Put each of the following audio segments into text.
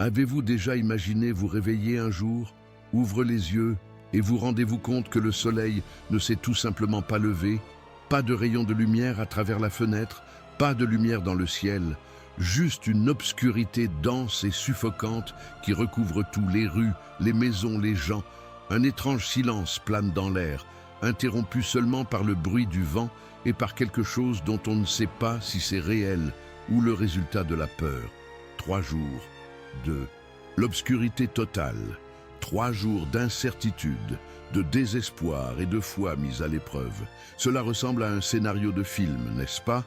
Avez-vous déjà imaginé vous réveiller un jour, ouvre les yeux et vous rendez-vous compte que le soleil ne s'est tout simplement pas levé, pas de rayons de lumière à travers la fenêtre, pas de lumière dans le ciel, juste une obscurité dense et suffocante qui recouvre tout, les rues, les maisons, les gens. Un étrange silence plane dans l'air, interrompu seulement par le bruit du vent et par quelque chose dont on ne sait pas si c'est réel ou le résultat de la peur. 3 jours de l'obscurité totale, 3 jours d'incertitude, de désespoir et de foi mise à l'épreuve. Cela ressemble à un scénario de film, n'est-ce pas?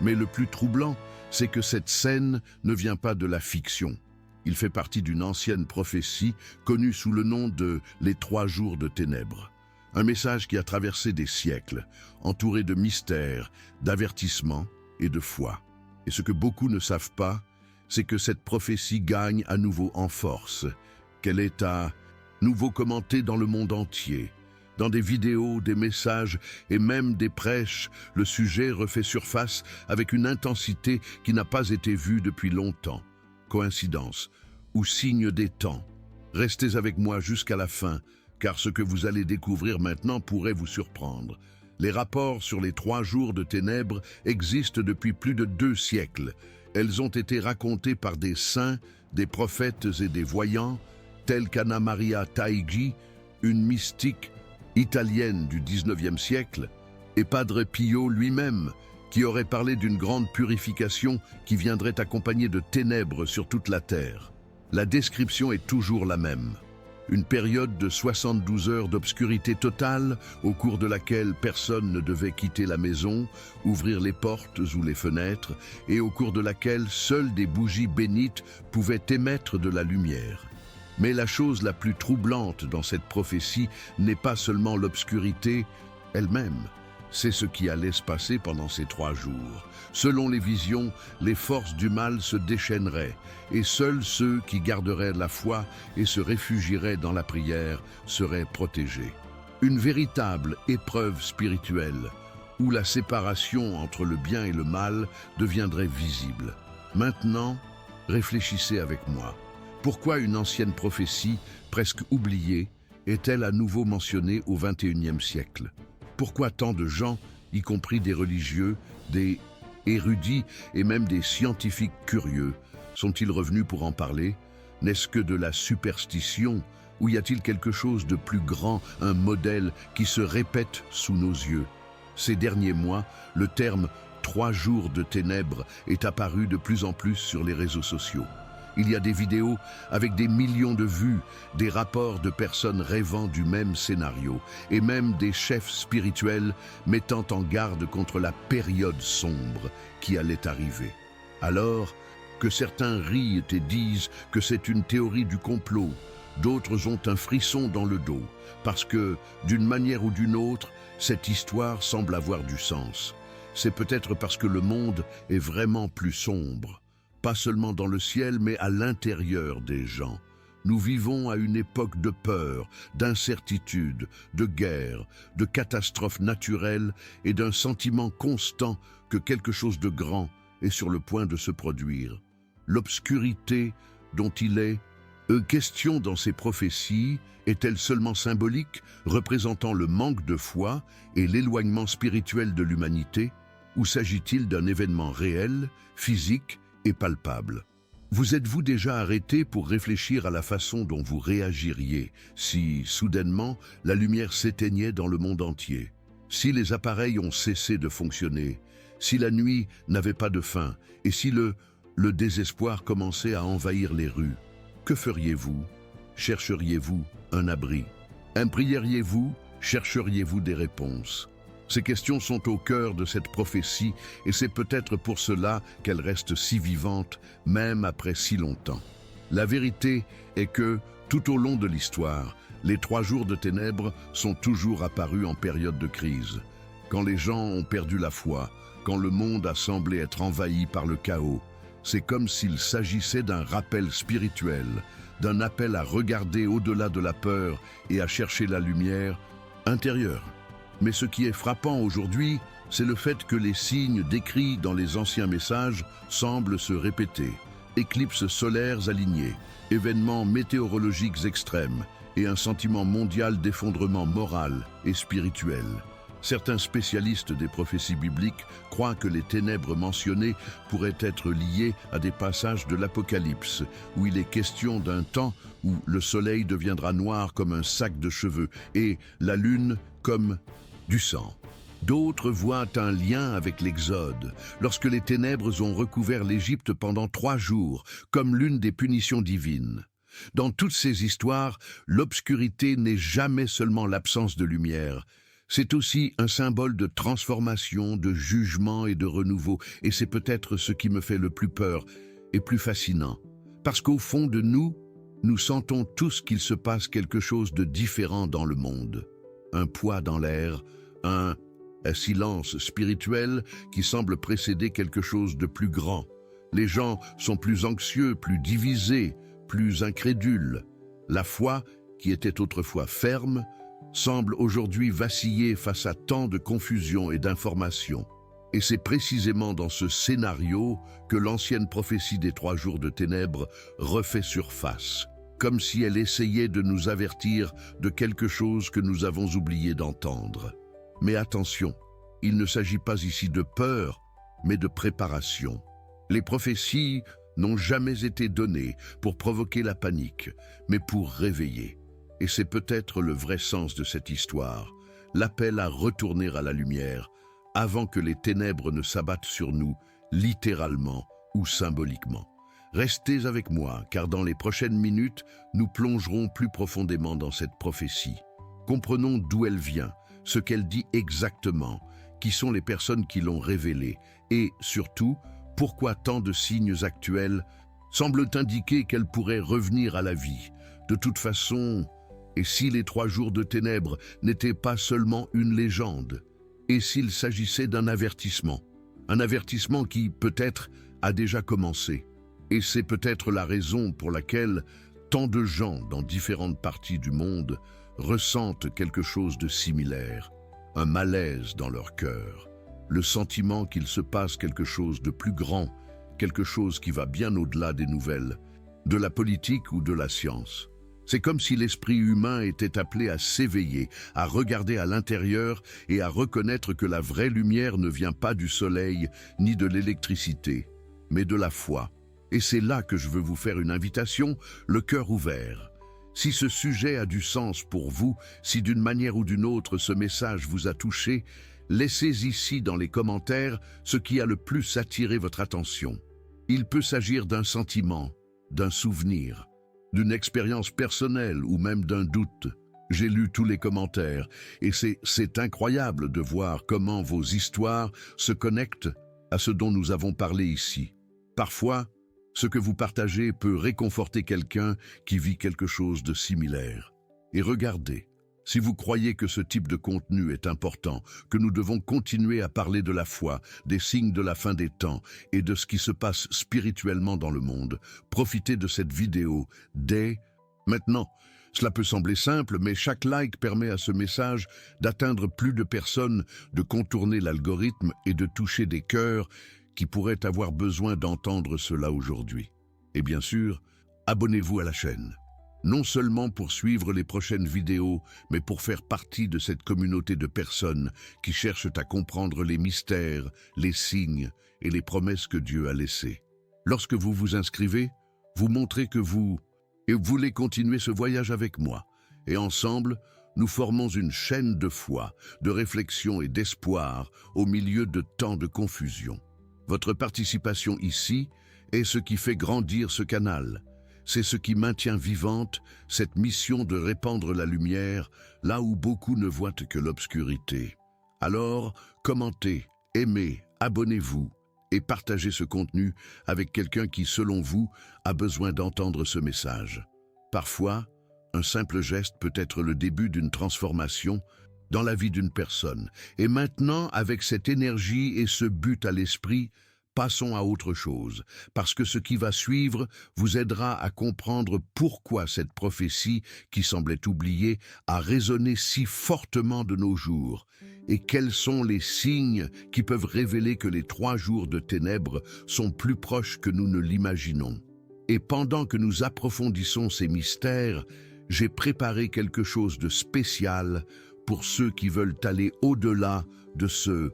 Mais le plus troublant, c'est que cette scène ne vient pas de la fiction. Il fait partie d'une ancienne prophétie connue sous le nom de « Les 3 jours de ténèbres ». Un message qui a traversé des siècles, entouré de mystères, d'avertissements et de foi. Et ce que beaucoup ne savent pas, c'est que cette prophétie gagne à nouveau en force, qu'elle est à nouveau commentée dans le monde entier. Dans des vidéos, des messages et même des prêches, le sujet refait surface avec une intensité qui n'a pas été vue depuis longtemps. Coïncidence ou signe des temps? Restez avec moi jusqu'à la fin, car ce que vous allez découvrir maintenant pourrait vous surprendre. Les rapports sur les 3 jours de ténèbres existent depuis plus de 2 siècles. Elles ont été racontées par des saints, des prophètes et des voyants, tels qu'Anna Maria Taigi, une mystique italienne du 19e siècle, et Padre Pio lui-même, qui aurait parlé d'une grande purification qui viendrait accompagnée de ténèbres sur toute la terre. La description est toujours la même. Une période de 72 heures d'obscurité totale, au cours de laquelle personne ne devait quitter la maison, ouvrir les portes ou les fenêtres, et au cours de laquelle seules des bougies bénites pouvaient émettre de la lumière. Mais la chose la plus troublante dans cette prophétie n'est pas seulement l'obscurité elle-même, c'est ce qui allait se passer pendant ces 3 jours. Selon les visions, les forces du mal se déchaîneraient, et seuls ceux qui garderaient la foi et se réfugieraient dans la prière seraient protégés. Une véritable épreuve spirituelle, où la séparation entre le bien et le mal deviendrait visible. Maintenant, réfléchissez avec moi. Pourquoi une ancienne prophétie, presque oubliée, est-elle à nouveau mentionnée au XXIe siècle? Pourquoi tant de gens, y compris des religieux, des érudits et même des scientifiques curieux, sont-ils revenus pour en parler? N'est-ce que de la superstition ou y a-t-il quelque chose de plus grand, un modèle qui se répète sous nos yeux? Ces derniers mois, le terme « 3 jours de ténèbres » est apparu de plus en plus sur les réseaux sociaux. Il y a des vidéos avec des millions de vues, des rapports de personnes rêvant du même scénario, et même des chefs spirituels mettant en garde contre la période sombre qui allait arriver. Alors que certains rient et disent que c'est une théorie du complot, d'autres ont un frisson dans le dos, parce que, d'une manière ou d'une autre, cette histoire semble avoir du sens. C'est peut-être parce que le monde est vraiment plus sombre. Pas seulement dans le ciel, mais à l'intérieur des gens. Nous vivons à une époque de peur, d'incertitude, de guerre, de catastrophes naturelles et d'un sentiment constant que quelque chose de grand est sur le point de se produire. L'obscurité dont il est question dans ces prophéties est-elle seulement symbolique, représentant le manque de foi et l'éloignement spirituel de l'humanité, ou s'agit-il d'un événement réel, physique et palpable? Vous êtes-vous déjà arrêté pour réfléchir à la façon dont vous réagiriez si, soudainement, la lumière s'éteignait dans le monde entier? Si les appareils ont cessé de fonctionner, si la nuit n'avait pas de fin, et si le désespoir commençait à envahir les rues, que feriez-vous? Chercheriez-vous un abri? Prieriez-vous? Chercheriez-vous des réponses? Ces questions sont au cœur de cette prophétie et c'est peut-être pour cela qu'elle reste si vivante, même après si longtemps. La vérité est que, tout au long de l'histoire, les 3 jours de ténèbres sont toujours apparus en période de crise. Quand les gens ont perdu la foi, quand le monde a semblé être envahi par le chaos, c'est comme s'il s'agissait d'un rappel spirituel, d'un appel à regarder au-delà de la peur et à chercher la lumière intérieure. Mais ce qui est frappant aujourd'hui, c'est le fait que les signes décrits dans les anciens messages semblent se répéter. Éclipses solaires alignées, événements météorologiques extrêmes et un sentiment mondial d'effondrement moral et spirituel. Certains spécialistes des prophéties bibliques croient que les ténèbres mentionnées pourraient être liées à des passages de l'Apocalypse, où il est question d'un temps où le soleil deviendra noir comme un sac de cheveux et la lune comme du sang. D'autres voient un lien avec l'Exode, lorsque les ténèbres ont recouvert l'Égypte pendant 3 jours, comme l'une des punitions divines. Dans toutes ces histoires, l'obscurité n'est jamais seulement l'absence de lumière. C'est aussi un symbole de transformation, de jugement et de renouveau, et c'est peut-être ce qui me fait le plus peur et plus fascinant. Parce qu'au fond de nous, nous sentons tous qu'il se passe quelque chose de différent dans le monde. Un poids dans l'air, un silence spirituel qui semble précéder quelque chose de plus grand. Les gens sont plus anxieux, plus divisés, plus incrédules. La foi, qui était autrefois ferme, semble aujourd'hui vaciller face à tant de confusion et d'informations. Et c'est précisément dans ce scénario que l'ancienne prophétie des 3 jours de ténèbres refait surface, comme si elle essayait de nous avertir de quelque chose que nous avons oublié d'entendre. Mais attention, il ne s'agit pas ici de peur, mais de préparation. Les prophéties n'ont jamais été données pour provoquer la panique, mais pour réveiller. Et c'est peut-être le vrai sens de cette histoire, l'appel à retourner à la lumière, avant que les ténèbres ne s'abattent sur nous, littéralement ou symboliquement. Restez avec moi, car dans les prochaines minutes, nous plongerons plus profondément dans cette prophétie. Comprenons d'où elle vient, ce qu'elle dit exactement, qui sont les personnes qui l'ont révélée, et surtout, pourquoi tant de signes actuels semblent indiquer qu'elle pourrait revenir à la vie. De toute façon, et si les 3 jours de ténèbres n'étaient pas seulement une légende? Et s'il s'agissait d'un avertissement? Un avertissement qui, peut-être, a déjà commencé. Et c'est peut-être la raison pour laquelle tant de gens dans différentes parties du monde ressentent quelque chose de similaire, un malaise dans leur cœur, le sentiment qu'il se passe quelque chose de plus grand, quelque chose qui va bien au-delà des nouvelles, de la politique ou de la science. C'est comme si l'esprit humain était appelé à s'éveiller, à regarder à l'intérieur et à reconnaître que la vraie lumière ne vient pas du soleil ni de l'électricité, mais de la foi. Et c'est là que je veux vous faire une invitation, le cœur ouvert. Si ce sujet a du sens pour vous, si d'une manière ou d'une autre ce message vous a touché, laissez ici dans les commentaires ce qui a le plus attiré votre attention. Il peut s'agir d'un sentiment, d'un souvenir, d'une expérience personnelle ou même d'un doute. J'ai lu tous les commentaires et c'est incroyable de voir comment vos histoires se connectent à ce dont nous avons parlé ici. Parfois, ce que vous partagez peut réconforter quelqu'un qui vit quelque chose de similaire. Et regardez, si vous croyez que ce type de contenu est important, que nous devons continuer à parler de la foi, des signes de la fin des temps et de ce qui se passe spirituellement dans le monde, profitez de cette vidéo dès maintenant. Cela peut sembler simple, mais chaque like permet à ce message d'atteindre plus de personnes, de contourner l'algorithme et de toucher des cœurs qui pourraient avoir besoin d'entendre cela aujourd'hui. Et bien sûr, abonnez-vous à la chaîne. Non seulement pour suivre les prochaines vidéos, mais pour faire partie de cette communauté de personnes qui cherchent à comprendre les mystères, les signes et les promesses que Dieu a laissées. Lorsque vous vous inscrivez, vous montrez que vous voulez continuer ce voyage avec moi. Et ensemble, nous formons une chaîne de foi, de réflexion et d'espoir au milieu de tant de confusion. Votre participation ici est ce qui fait grandir ce canal. C'est ce qui maintient vivante cette mission de répandre la lumière là où beaucoup ne voient que l'obscurité. Alors, commentez, aimez, abonnez-vous et partagez ce contenu avec quelqu'un qui, selon vous, a besoin d'entendre ce message. Parfois, un simple geste peut être le début d'une transformation dans la vie d'une personne. Et maintenant, avec cette énergie et ce but à l'esprit, passons à autre chose, parce que ce qui va suivre vous aidera à comprendre pourquoi cette prophétie, qui semblait oubliée, a résonné si fortement de nos jours, et quels sont les signes qui peuvent révéler que les 3 jours de ténèbres sont plus proches que nous ne l'imaginons. Et pendant que nous approfondissons ces mystères, j'ai préparé quelque chose de spécial pour ceux qui veulent aller au-delà de ce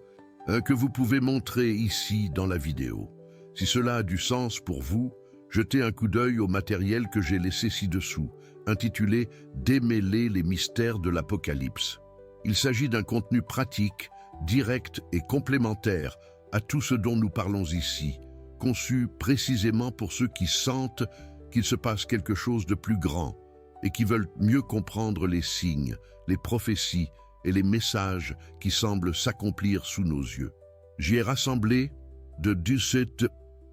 que vous pouvez montrer ici dans la vidéo. Si cela a du sens pour vous, jetez un coup d'œil au matériel que j'ai laissé ci-dessous, intitulé « Démêler les mystères de l'Apocalypse ». Il s'agit d'un contenu pratique, direct et complémentaire à tout ce dont nous parlons ici, conçu précisément pour ceux qui sentent qu'il se passe quelque chose de plus grand et qui veulent mieux comprendre les signes, les prophéties et les messages qui semblent s'accomplir sous nos yeux. J'y ai rassemblé de cette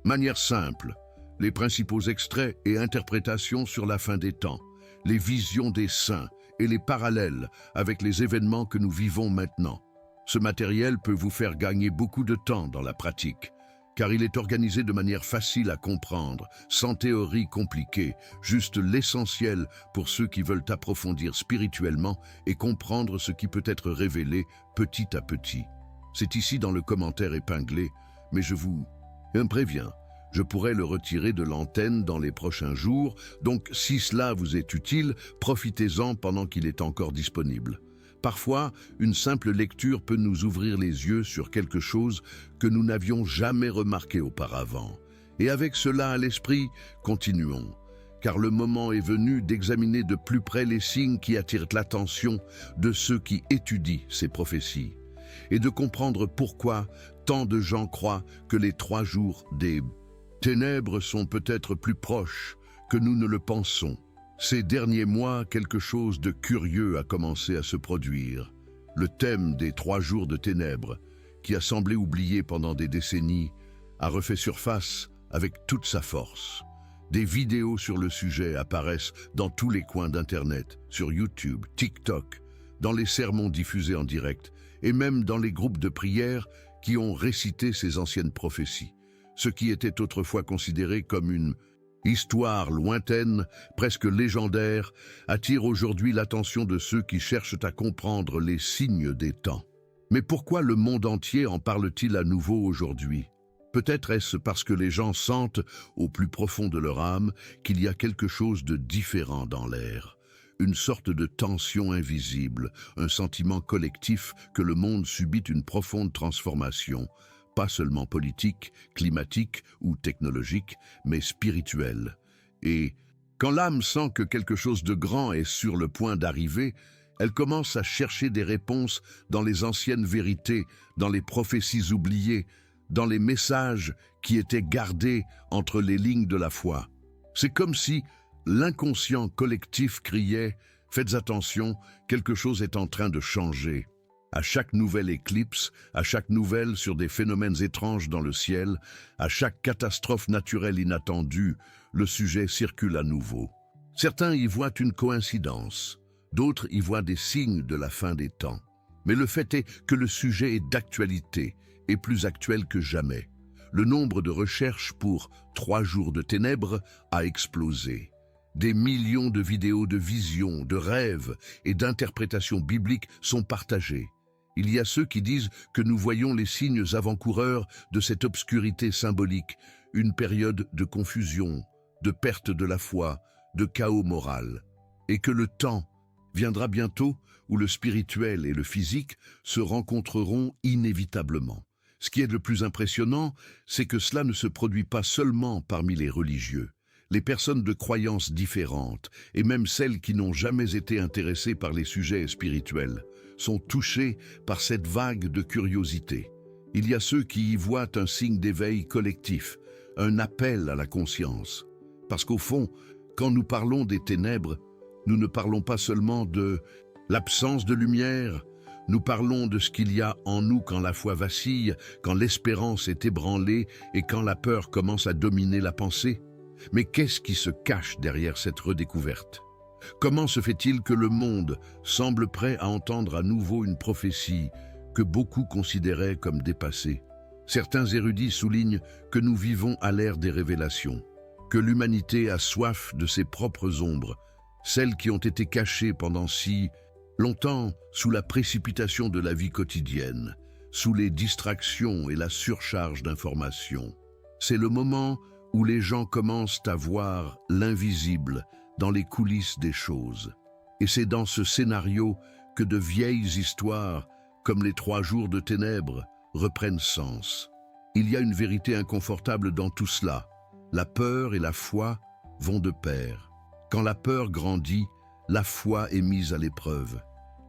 manière simple les principaux extraits et interprétations sur la fin des temps, les visions des saints et les parallèles avec les événements que nous vivons maintenant. Ce matériel peut vous faire gagner beaucoup de temps dans la pratique, car il est organisé de manière facile à comprendre, sans théorie compliquée, juste l'essentiel pour ceux qui veulent approfondir spirituellement et comprendre ce qui peut être révélé petit à petit. C'est ici dans le commentaire épinglé, mais je vous préviens, je pourrais le retirer de l'antenne dans les prochains jours, donc si cela vous est utile, profitez-en pendant qu'il est encore disponible. Parfois, une simple lecture peut nous ouvrir les yeux sur quelque chose que nous n'avions jamais remarqué auparavant. Et avec cela à l'esprit, continuons, car le moment est venu d'examiner de plus près les signes qui attirent l'attention de ceux qui étudient ces prophéties, et de comprendre pourquoi tant de gens croient que les 3 jours des ténèbres sont peut-être plus proches que nous ne le pensons. Ces derniers mois, quelque chose de curieux a commencé à se produire. Le thème des 3 jours de ténèbres, qui a semblé oublié pendant des décennies, a refait surface avec toute sa force. Des vidéos sur le sujet apparaissent dans tous les coins d'Internet, sur YouTube, TikTok, dans les sermons diffusés en direct, et même dans les groupes de prière qui ont récité ces anciennes prophéties. Ce qui était autrefois considéré comme une histoire lointaine, presque légendaire, attire aujourd'hui l'attention de ceux qui cherchent à comprendre les signes des temps. Mais pourquoi le monde entier en parle-t-il à nouveau aujourd'hui? Peut-être est-ce parce que les gens sentent, au plus profond de leur âme, qu'il y a quelque chose de différent dans l'air. Une sorte de tension invisible, un sentiment collectif que le monde subit une profonde transformation, pas seulement politique, climatique ou technologique, mais spirituelle. Et quand l'âme sent que quelque chose de grand est sur le point d'arriver, elle commence à chercher des réponses dans les anciennes vérités, dans les prophéties oubliées, dans les messages qui étaient gardés entre les lignes de la foi. C'est comme si l'inconscient collectif criait « Faites attention, quelque chose est en train de changer ». À chaque nouvelle éclipse, à chaque nouvelle sur des phénomènes étranges dans le ciel, à chaque catastrophe naturelle inattendue, le sujet circule à nouveau. Certains y voient une coïncidence, d'autres y voient des signes de la fin des temps. Mais le fait est que le sujet est d'actualité, et plus actuel que jamais. Le nombre de recherches pour 3 jours de ténèbres a explosé. Des millions de vidéos de visions, de rêves et d'interprétations bibliques sont partagées. Il y a ceux qui disent que nous voyons les signes avant-coureurs de cette obscurité symbolique, une période de confusion, de perte de la foi, de chaos moral, et que le temps viendra bientôt où le spirituel et le physique se rencontreront inévitablement. Ce qui est le plus impressionnant, c'est que cela ne se produit pas seulement parmi les religieux. Les personnes de croyances différentes, et même celles qui n'ont jamais été intéressées par les sujets spirituels, sont touchées par cette vague de curiosité. Il y a ceux qui y voient un signe d'éveil collectif, un appel à la conscience. Parce qu'au fond, quand nous parlons des ténèbres, nous ne parlons pas seulement de l'absence de lumière, nous parlons de ce qu'il y a en nous quand la foi vacille, quand l'espérance est ébranlée et quand la peur commence à dominer la pensée. Mais qu'est-ce qui se cache derrière cette redécouverte? Comment se fait-il que le monde semble prêt à entendre à nouveau une prophétie que beaucoup considéraient comme dépassée? Certains érudits soulignent que nous vivons à l'ère des révélations, que l'humanité a soif de ses propres ombres, celles qui ont été cachées pendant si longtemps sous la précipitation de la vie quotidienne, sous les distractions et la surcharge d'informations. C'est le moment où les gens commencent à voir l'invisible dans les coulisses des choses. Et c'est dans ce scénario que de vieilles histoires, comme les 3 jours de ténèbres, reprennent sens. Il y a une vérité inconfortable dans tout cela. La peur et la foi vont de pair. Quand la peur grandit, la foi est mise à l'épreuve.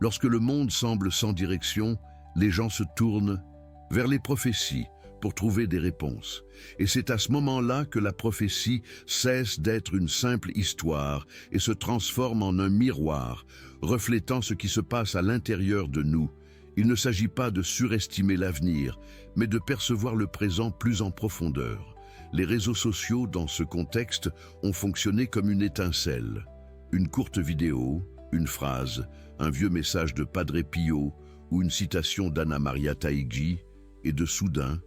Lorsque le monde semble sans direction, les gens se tournent vers les prophéties pour trouver des réponses. Et c'est à ce moment-là que la prophétie cesse d'être une simple histoire et se transforme en un miroir, reflétant ce qui se passe à l'intérieur de nous. Il ne s'agit pas de surestimer l'avenir, mais de percevoir le présent plus en profondeur. Les réseaux sociaux, dans ce contexte, ont fonctionné comme une étincelle. Une courte vidéo, une phrase, un vieux message de Padre Pio ou une citation d'Anna Maria Taigi, et de soudain,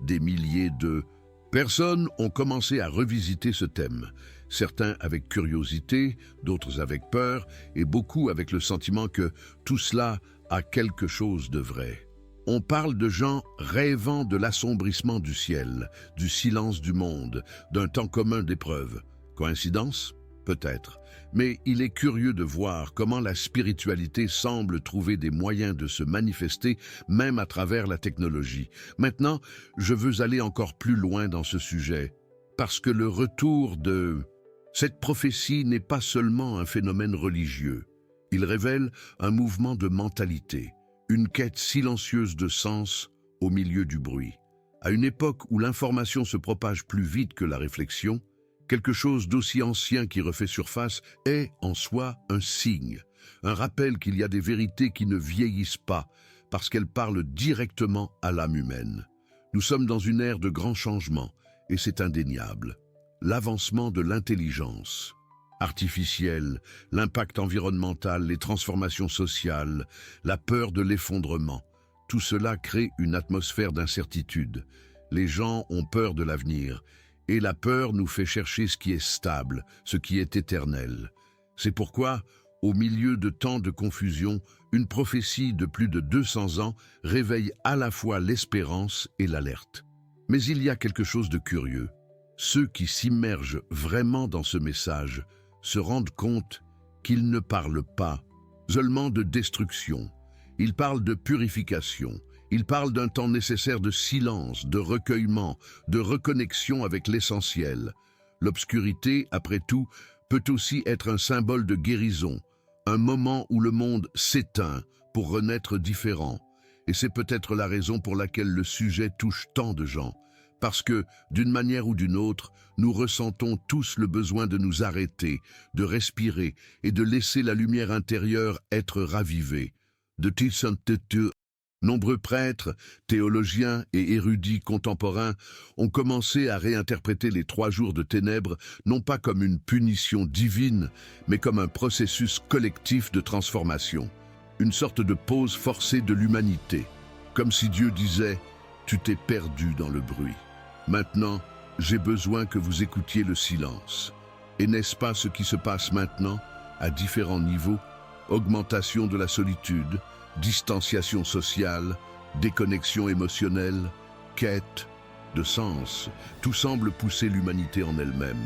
des milliers de personnes ont commencé à revisiter ce thème. Certains avec curiosité, d'autres avec peur, et beaucoup avec le sentiment que tout cela a quelque chose de vrai. On parle de gens rêvant de l'assombrissement du ciel, du silence du monde, d'un temps commun d'épreuves. Coïncidence? Peut-être. Mais il est curieux de voir comment la spiritualité semble trouver des moyens de se manifester, même à travers la technologie. Maintenant, je veux aller encore plus loin dans ce sujet, parce que le retour de cette prophétie n'est pas seulement un phénomène religieux. Il révèle un mouvement de mentalité, une quête silencieuse de sens au milieu du bruit. À une époque où l'information se propage plus vite que la réflexion, quelque chose d'aussi ancien qui refait surface est, en soi, un signe, un rappel qu'il y a des vérités qui ne vieillissent pas, parce qu'elles parlent directement à l'âme humaine. Nous sommes dans une ère de grands changements, et c'est indéniable. L'avancement de l'intelligence artificielle, l'impact environnemental, les transformations sociales, la peur de l'effondrement, tout cela crée une atmosphère d'incertitude. Les gens ont peur de l'avenir, et la peur nous fait chercher ce qui est stable, ce qui est éternel. C'est pourquoi, au milieu de tant de confusion, une prophétie de plus de 200 ans réveille à la fois l'espérance et l'alerte. Mais il y a quelque chose de curieux. Ceux qui s'immergent vraiment dans ce message se rendent compte qu'il ne parle pas seulement de destruction. Il parle de purification. Il parle d'un temps nécessaire de silence, de recueillement, de reconnexion avec l'essentiel. L'obscurité, après tout, peut aussi être un symbole de guérison, un moment où le monde s'éteint pour renaître différent. Et c'est peut-être la raison pour laquelle le sujet touche tant de gens. Parce que, d'une manière ou d'une autre, nous ressentons tous le besoin de nous arrêter, de respirer et de laisser la lumière intérieure être ravivée. Nombreux prêtres, théologiens et érudits contemporains ont commencé à réinterpréter les 3 jours de ténèbres non pas comme une punition divine, mais comme un processus collectif de transformation, une sorte de pause forcée de l'humanité, comme si Dieu disait « Tu t'es perdu dans le bruit. Maintenant, j'ai besoin que vous écoutiez le silence. » Et n'est-ce pas ce qui se passe maintenant, à différents niveaux? Augmentation de la solitude, distanciation sociale, déconnexion émotionnelle, quête de sens, tout semble pousser l'humanité en elle-même.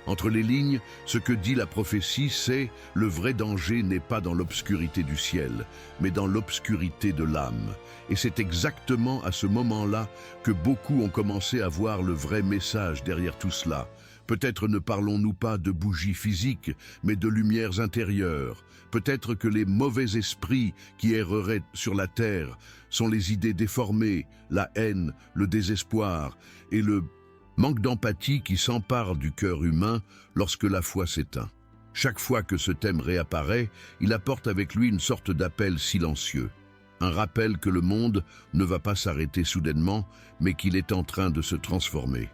Entre les lignes, ce que dit la prophétie, c'est « le vrai danger n'est pas dans l'obscurité du ciel, mais dans l'obscurité de l'âme ». Et c'est exactement à ce moment-là que beaucoup ont commencé à voir le vrai message derrière tout cela. Peut-être ne parlons-nous pas de bougies physiques, mais de lumières intérieures. Peut-être que les mauvais esprits qui erreraient sur la terre sont les idées déformées, la haine, le désespoir et le manque d'empathie qui s'empare du cœur humain lorsque la foi s'éteint. Chaque fois que ce thème réapparaît, il apporte avec lui une sorte d'appel silencieux. Un rappel que le monde ne va pas s'arrêter soudainement, mais qu'il est en train de se transformer.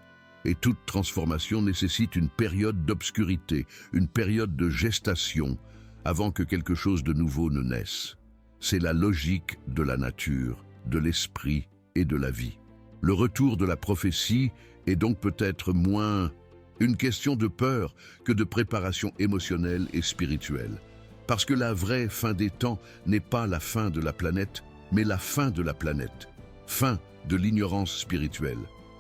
Et toute transformation nécessite une période d'obscurité, une période de gestation, avant que quelque chose de nouveau ne naisse. C'est la logique de la nature, de l'esprit et de la vie. Le retour de la prophétie est donc peut-être moins une question de peur que de préparation émotionnelle et spirituelle. Parce que la vraie fin des temps n'est pas la fin de la planète, mais la fin de la planète, fin de l'ignorance spirituelle.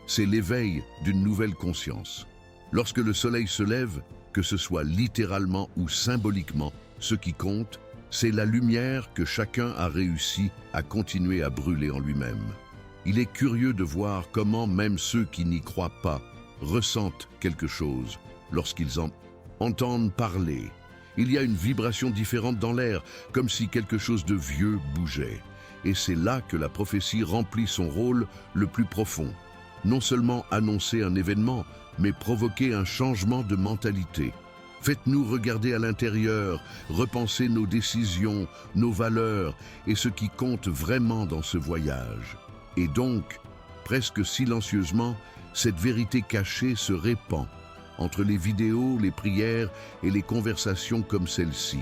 C'est l'éveil d'une nouvelle conscience. Lorsque le soleil se lève, que ce soit littéralement ou symboliquement, ce qui compte, c'est la lumière que chacun a réussi à continuer à brûler en lui-même. Il est curieux de voir comment même ceux qui n'y croient pas ressentent quelque chose lorsqu'ils en entendent parler. Il y a une vibration différente dans l'air, comme si quelque chose de vieux bougeait. Et c'est là que la prophétie remplit son rôle le plus profond. Non seulement annoncer un événement, mais provoquer un changement de mentalité. Faites-nous regarder à l'intérieur, repenser nos décisions, nos valeurs et ce qui compte vraiment dans ce voyage. Et donc, presque silencieusement, cette vérité cachée se répand entre les vidéos, les prières et les conversations comme celle-ci.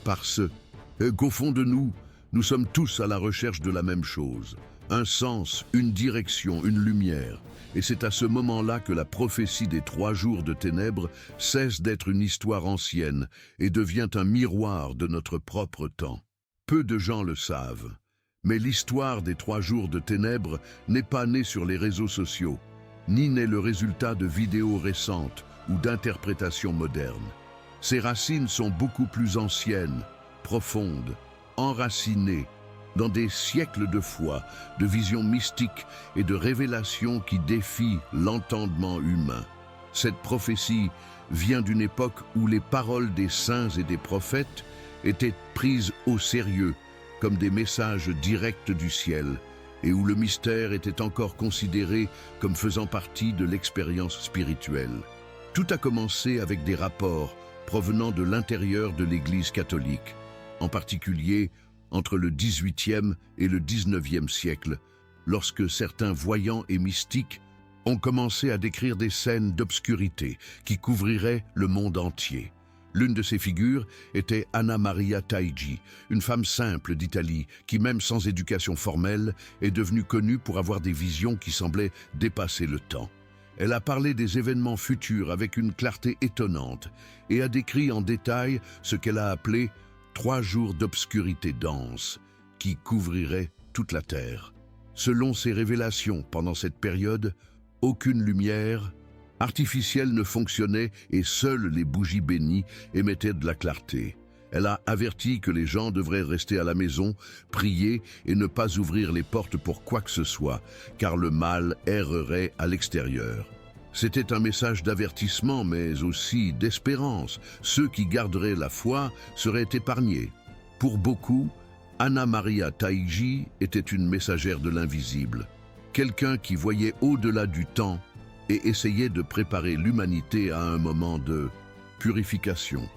Parce qu'au fond de nous, nous sommes tous à la recherche de la même chose. Un sens, une direction, une lumière. Et c'est à ce moment-là que la prophétie des 3 jours de ténèbres cesse d'être une histoire ancienne et devient un miroir de notre propre temps. Peu de gens le savent, mais l'histoire des 3 jours de ténèbres n'est pas née sur les réseaux sociaux, ni n'est le résultat de vidéos récentes ou d'interprétations modernes. Ses racines sont beaucoup plus anciennes, profondes, enracinées, dans des siècles de foi, de visions mystiques et de révélations qui défient l'entendement humain. Cette prophétie vient d'une époque où les paroles des saints et des prophètes étaient prises au sérieux, comme des messages directs du ciel, et où le mystère était encore considéré comme faisant partie de l'expérience spirituelle. Tout a commencé avec des rapports provenant de l'intérieur de l'Église catholique, en particulier entre le XVIIIe et le XIXe siècle, lorsque certains voyants et mystiques ont commencé à décrire des scènes d'obscurité qui couvriraient le monde entier. L'une de ces figures était Anna Maria Taigi, une femme simple d'Italie qui, même sans éducation formelle, est devenue connue pour avoir des visions qui semblaient dépasser le temps. Elle a parlé des événements futurs avec une clarté étonnante et a décrit en détail ce qu'elle a appelé 3 jours d'obscurité dense qui couvriraient toute la terre. Selon ses révélations, pendant cette période, aucune lumière artificielle ne fonctionnait et seules les bougies bénies émettaient de la clarté. Elle a averti que les gens devraient rester à la maison, prier et ne pas ouvrir les portes pour quoi que ce soit, car le mal errerait à l'extérieur. C'était un message d'avertissement, mais aussi d'espérance. Ceux qui garderaient la foi seraient épargnés. Pour beaucoup, Anna Maria Taigi était une messagère de l'invisible, quelqu'un qui voyait au-delà du temps et essayait de préparer l'humanité à un moment de purification.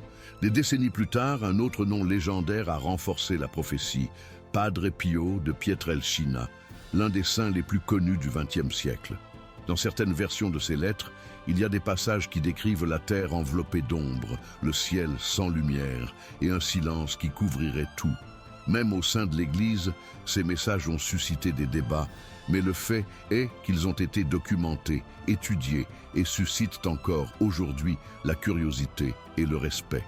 Des décennies plus tard, un autre nom légendaire a renforcé la prophétie, Padre Pio de Pietrelcina, l'un des saints les plus connus du XXe siècle. Dans certaines versions de ces lettres, il y a des passages qui décrivent la terre enveloppée d'ombre, le ciel sans lumière et un silence qui couvrirait tout. Même au sein de l'Église, ces messages ont suscité des débats, mais le fait est qu'ils ont été documentés, étudiés et suscitent encore aujourd'hui la curiosité et le respect.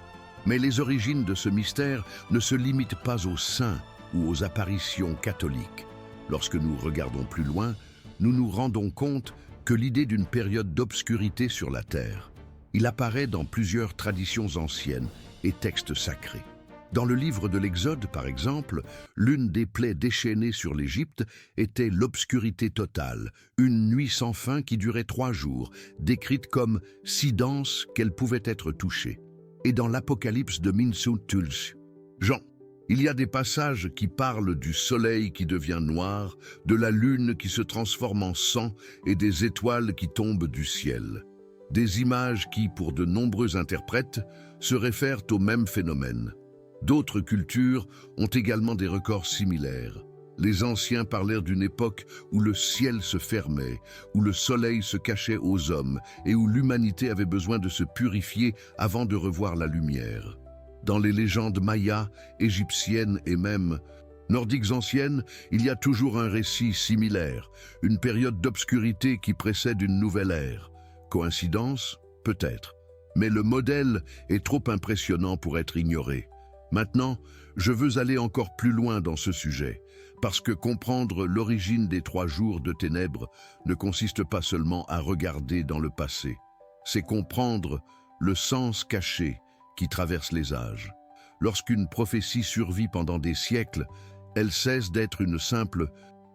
Mais les origines de ce mystère ne se limitent pas aux saints ou aux apparitions catholiques. Lorsque nous regardons plus loin, nous nous rendons compte que l'idée d'une période d'obscurité sur la terre, il apparaît dans plusieurs traditions anciennes et textes sacrés. Dans le livre de l'Exode, par exemple, l'une des plaies déchaînées sur l'Égypte était l'obscurité totale, une nuit sans fin qui durait 3 jours, décrite comme si dense qu'elle pouvait être touchée. Et dans l'Apocalypse de Minsu Tulsi, Jean, il y a des passages qui parlent du soleil qui devient noir, de la lune qui se transforme en sang et des étoiles qui tombent du ciel. Des images qui, pour de nombreux interprètes, se réfèrent au même phénomène. D'autres cultures ont également des records similaires. Les anciens parlèrent d'une époque où le ciel se fermait, où le soleil se cachait aux hommes et où l'humanité avait besoin de se purifier avant de revoir la lumière. Dans les légendes mayas, égyptiennes et même nordiques anciennes, il y a toujours un récit similaire, une période d'obscurité qui précède une nouvelle ère. Coïncidence? Peut-être. Mais le modèle est trop impressionnant pour être ignoré. Maintenant, je veux aller encore plus loin dans ce sujet, parce que comprendre l'origine des 3 jours de ténèbres ne consiste pas seulement à regarder dans le passé. c'est comprendre le sens caché qui traverse les âges. Lorsqu'une prophétie survit pendant des siècles, elle cesse d'être une simple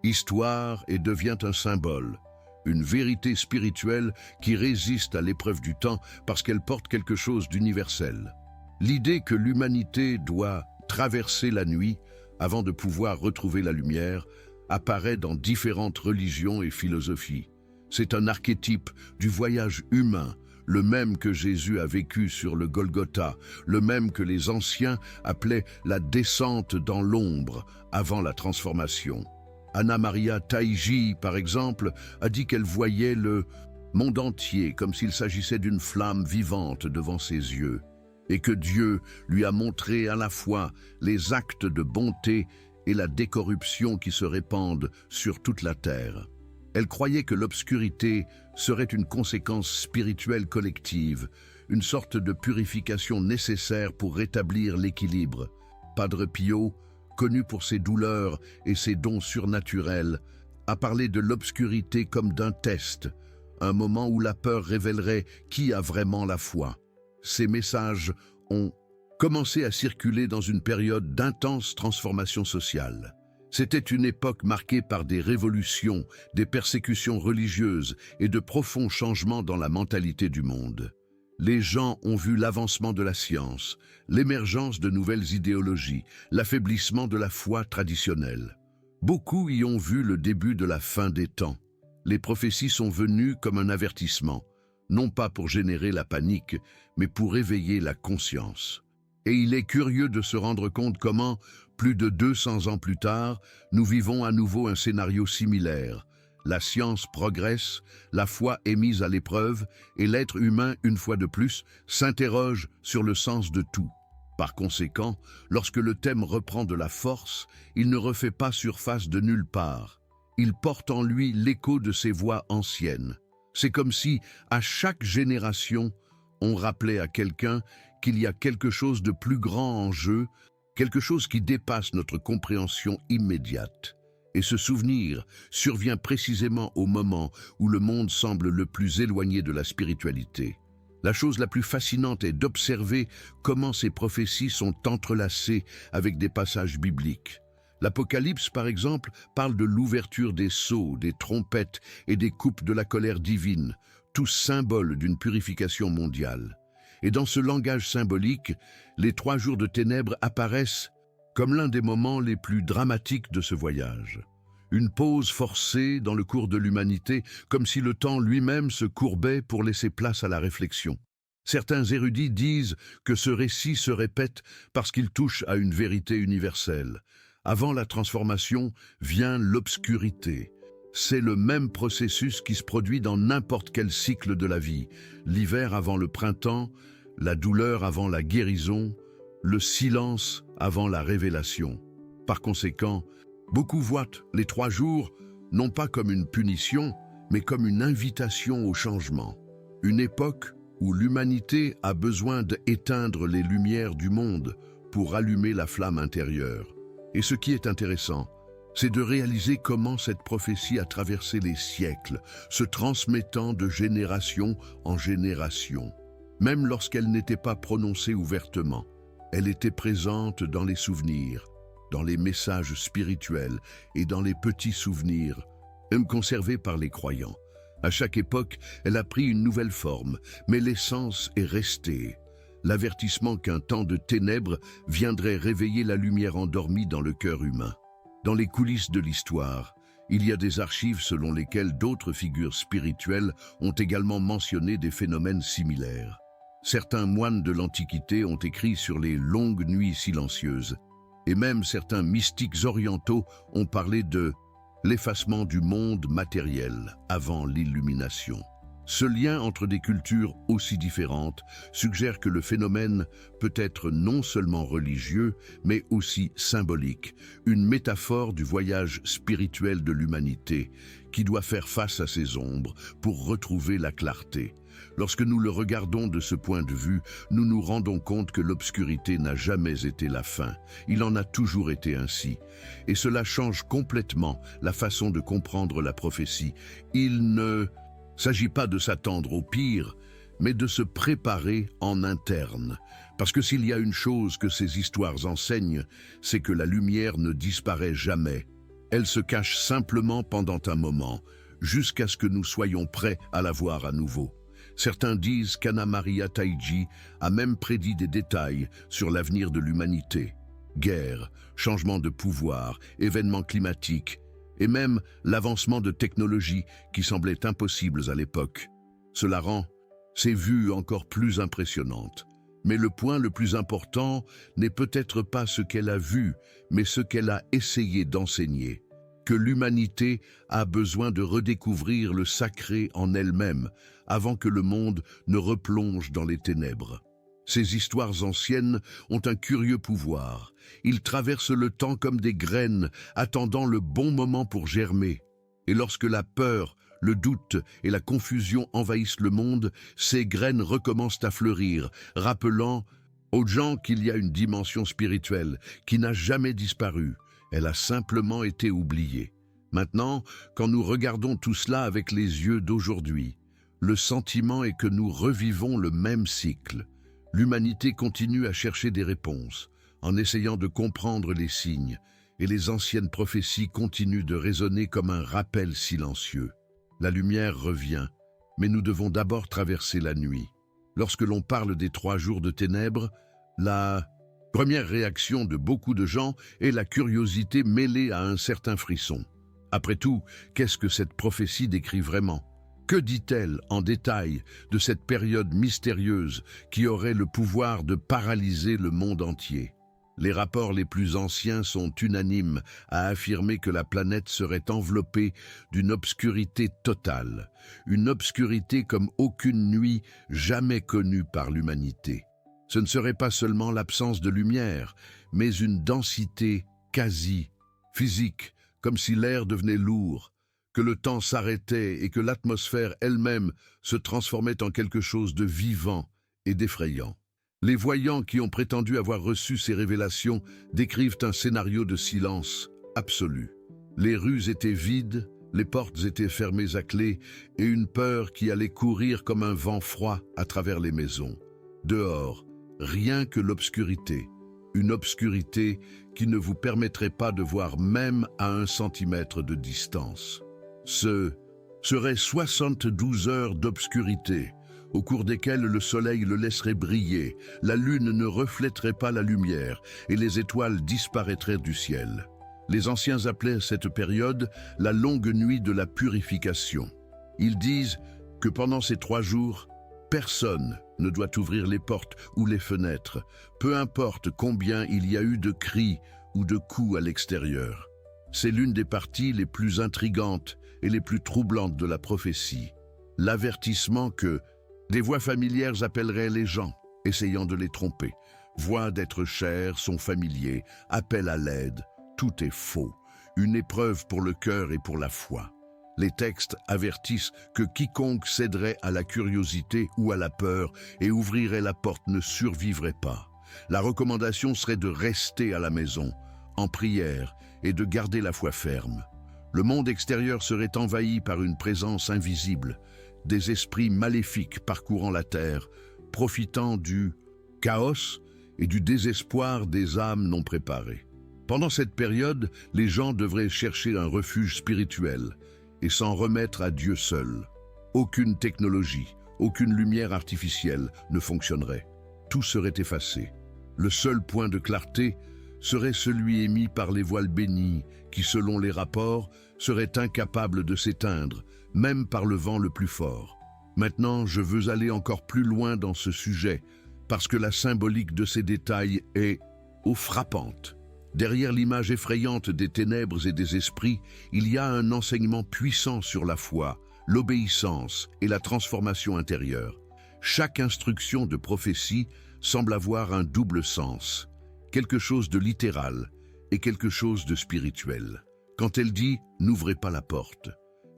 histoire et devient un symbole, une vérité spirituelle qui résiste à l'épreuve du temps parce qu'elle porte quelque chose d'universel. L'idée que l'humanité doit traverser la nuit avant de pouvoir retrouver la lumière apparaît dans différentes religions et philosophies. C'est un archétype du voyage humain, le même que Jésus a vécu sur le Golgotha, le même que les anciens appelaient la descente dans l'ombre avant la transformation. Anna Maria Taiji, par exemple, a dit qu'elle voyait le monde entier comme s'il s'agissait d'une flamme vivante devant ses yeux, et que Dieu lui a montré à la fois les actes de bonté et la décorruption qui se répandent sur toute la terre. Elle croyait que l'obscurité serait une conséquence spirituelle collective, une sorte de purification nécessaire pour rétablir l'équilibre. Padre Pio, connu pour ses douleurs et ses dons surnaturels, a parlé de l'obscurité comme d'un test, un moment où la peur révélerait qui a vraiment la foi. Ces messages ont commencé à circuler dans une période d'intense transformation sociale. C'était une époque marquée par des révolutions, des persécutions religieuses et de profonds changements dans la mentalité du monde. Les gens ont vu l'avancement de la science, l'émergence de nouvelles idéologies, l'affaiblissement de la foi traditionnelle. Beaucoup y ont vu le début de la fin des temps. Les prophéties sont venues comme un avertissement, non pas pour générer la panique, mais pour éveiller la conscience. Et il est curieux de se rendre compte comment, plus de 200 ans plus tard, nous vivons à nouveau un scénario similaire. La science progresse, la foi est mise à l'épreuve et l'être humain, une fois de plus, s'interroge sur le sens de tout. Par conséquent, lorsque le thème reprend de la force, il ne refait pas surface de nulle part. Il porte en lui l'écho de ses voix anciennes. C'est comme si, à chaque génération, on rappelait à quelqu'un qu'il y a quelque chose de plus grand en jeu, quelque chose qui dépasse notre compréhension immédiate. Et ce souvenir survient précisément au moment où le monde semble le plus éloigné de la spiritualité. La chose la plus fascinante est d'observer comment ces prophéties sont entrelacées avec des passages bibliques. L'Apocalypse, par exemple, parle de l'ouverture des sceaux, des trompettes et des coupes de la colère divine, tous symboles d'une purification mondiale. Et dans ce langage symbolique, les 3 jours de ténèbres apparaissent comme l'un des moments les plus dramatiques de ce voyage. Une pause forcée dans le cours de l'humanité, comme si le temps lui-même se courbait pour laisser place à la réflexion. Certains érudits disent que ce récit se répète parce qu'il touche à une vérité universelle. Avant la transformation vient l'obscurité. C'est le même processus qui se produit dans n'importe quel cycle de la vie. L'hiver avant le printemps, la douleur avant la guérison, le silence avant la révélation. Par conséquent, beaucoup voient les 3 jours non pas comme une punition, mais comme une invitation au changement. Une époque où l'humanité a besoin d'éteindre les lumières du monde pour allumer la flamme intérieure. Et ce qui est intéressant, c'est de réaliser comment cette prophétie a traversé les siècles, se transmettant de génération en génération. Même lorsqu'elle n'était pas prononcée ouvertement, elle était présente dans les souvenirs, dans les messages spirituels et dans les petits souvenirs, même conservés par les croyants. À chaque époque, elle a pris une nouvelle forme, mais l'essence est restée. L'avertissement qu'un temps de ténèbres viendrait réveiller la lumière endormie dans le cœur humain. Dans les coulisses de l'histoire, il y a des archives selon lesquelles d'autres figures spirituelles ont également mentionné des phénomènes similaires. Certains moines de l'Antiquité ont écrit sur les longues nuits silencieuses, et même certains mystiques orientaux ont parlé de l'effacement du monde matériel avant l'illumination. Ce lien entre des cultures aussi différentes suggère que le phénomène peut être non seulement religieux, mais aussi symbolique, une métaphore du voyage spirituel de l'humanité qui doit faire face à ses ombres pour retrouver la clarté. Lorsque nous le regardons de ce point de vue, nous nous rendons compte que l'obscurité n'a jamais été la fin. Il en a toujours été ainsi. Et cela change complètement la façon de comprendre la prophétie. Il ne s'agit pas de s'attendre au pire, mais de se préparer en interne. Parce que s'il y a une chose que ces histoires enseignent, c'est que la lumière ne disparaît jamais. Elle se cache simplement pendant un moment, jusqu'à ce que nous soyons prêts à la voir à nouveau. Certains disent qu'Anna Maria Taiji a même prédit des détails sur l'avenir de l'humanité. Guerre, changement de pouvoir, événements climatiques, et même l'avancement de technologies qui semblaient impossibles à l'époque. Cela rend ces vues encore plus impressionnantes. Mais le point le plus important n'est peut-être pas ce qu'elle a vu, mais ce qu'elle a essayé d'enseigner. Que l'humanité a besoin de redécouvrir le sacré en elle-même, avant que le monde ne replonge dans les ténèbres. Ces histoires anciennes ont un curieux pouvoir. Ils traversent le temps comme des graines, attendant le bon moment pour germer. Et lorsque la peur, le doute et la confusion envahissent le monde, ces graines recommencent à fleurir, rappelant aux gens qu'il y a une dimension spirituelle qui n'a jamais disparu. Elle a simplement été oubliée. Maintenant, quand nous regardons tout cela avec les yeux d'aujourd'hui, le sentiment est que nous revivons le même cycle. L'humanité continue à chercher des réponses, en essayant de comprendre les signes, et les anciennes prophéties continuent de résonner comme un rappel silencieux. La lumière revient, mais nous devons d'abord traverser la nuit. Lorsque l'on parle des 3 jours de ténèbres, la première réaction de beaucoup de gens est la curiosité mêlée à un certain frisson. Après tout, qu'est-ce que cette prophétie décrit vraiment ? Que dit-elle en détail de cette période mystérieuse qui aurait le pouvoir de paralyser le monde entier ? Les rapports les plus anciens sont unanimes à affirmer que la planète serait enveloppée d'une obscurité totale, une obscurité comme aucune nuit jamais connue par l'humanité. Ce ne serait pas seulement l'absence de lumière, mais une densité quasi physique, comme si l'air devenait lourd, que le temps s'arrêtait et que l'atmosphère elle-même se transformait en quelque chose de vivant et d'effrayant. Les voyants qui ont prétendu avoir reçu ces révélations décrivent un scénario de silence absolu. Les rues étaient vides, les portes étaient fermées à clé et une peur qui allait courir comme un vent froid à travers les maisons. Dehors, rien que l'obscurité, une obscurité qui ne vous permettrait pas de voir même à 1 centimètre de distance. Ce serait 72 heures d'obscurité, au cours desquelles le soleil le laisserait briller, la lune ne reflèterait pas la lumière et les étoiles disparaîtraient du ciel. Les anciens appelaient cette période la longue nuit de la purification. Ils disent que pendant ces 3 jours, personne ne doit ouvrir les portes ou les fenêtres, peu importe combien il y a eu de cris ou de coups à l'extérieur. C'est l'une des parties les plus intrigantes et les plus troublantes de la prophétie. L'avertissement que des voix familières appelleraient les gens, essayant de les tromper. Voix d'êtres chers sont familiers, appellent à l'aide. Tout est faux, une épreuve pour le cœur et pour la foi. Les textes avertissent que quiconque céderait à la curiosité ou à la peur et ouvrirait la porte ne survivrait pas. La recommandation serait de rester à la maison, en prière, et de garder la foi ferme. Le monde extérieur serait envahi par une présence invisible, des esprits maléfiques parcourant la terre, profitant du chaos et du désespoir des âmes non préparées. Pendant cette période, les gens devraient chercher un refuge spirituel et s'en remettre à Dieu seul. Aucune technologie, aucune lumière artificielle ne fonctionnerait. Tout serait effacé. Le seul point de clarté serait celui émis par les voiles bénies qui, selon les rapports, seraient incapables de s'éteindre, même par le vent le plus fort. Maintenant, je veux aller encore plus loin dans ce sujet, parce que la symbolique de ces détails est frappante. Derrière l'image effrayante des ténèbres et des esprits, il y a un enseignement puissant sur la foi, l'obéissance et la transformation intérieure. Chaque instruction de prophétie semble avoir un double sens, quelque chose de littéral et quelque chose de spirituel. Quand elle dit « n'ouvrez pas la porte »,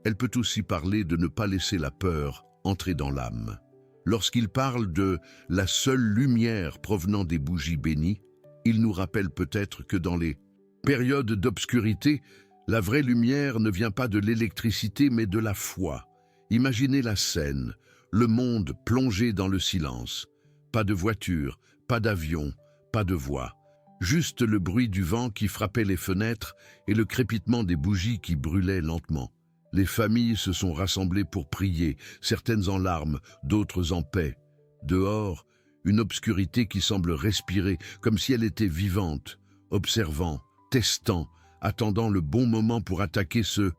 elle peut aussi parler de ne pas laisser la peur entrer dans l'âme. Lorsqu'il parle de la seule lumière provenant des bougies bénies, il nous rappelle peut-être que dans les périodes d'obscurité, la vraie lumière ne vient pas de l'électricité mais de la foi. Imaginez la scène. le monde plongé dans le silence. Pas de voiture, pas d'avion, pas de voix. Juste le bruit du vent qui frappait les fenêtres et le crépitement des bougies qui brûlaient lentement. Les familles se sont rassemblées pour prier, certaines en larmes, d'autres en paix. Dehors, une obscurité qui semble respirer, comme si elle était vivante, observant, testant, attendant le bon moment pour attaquer ceux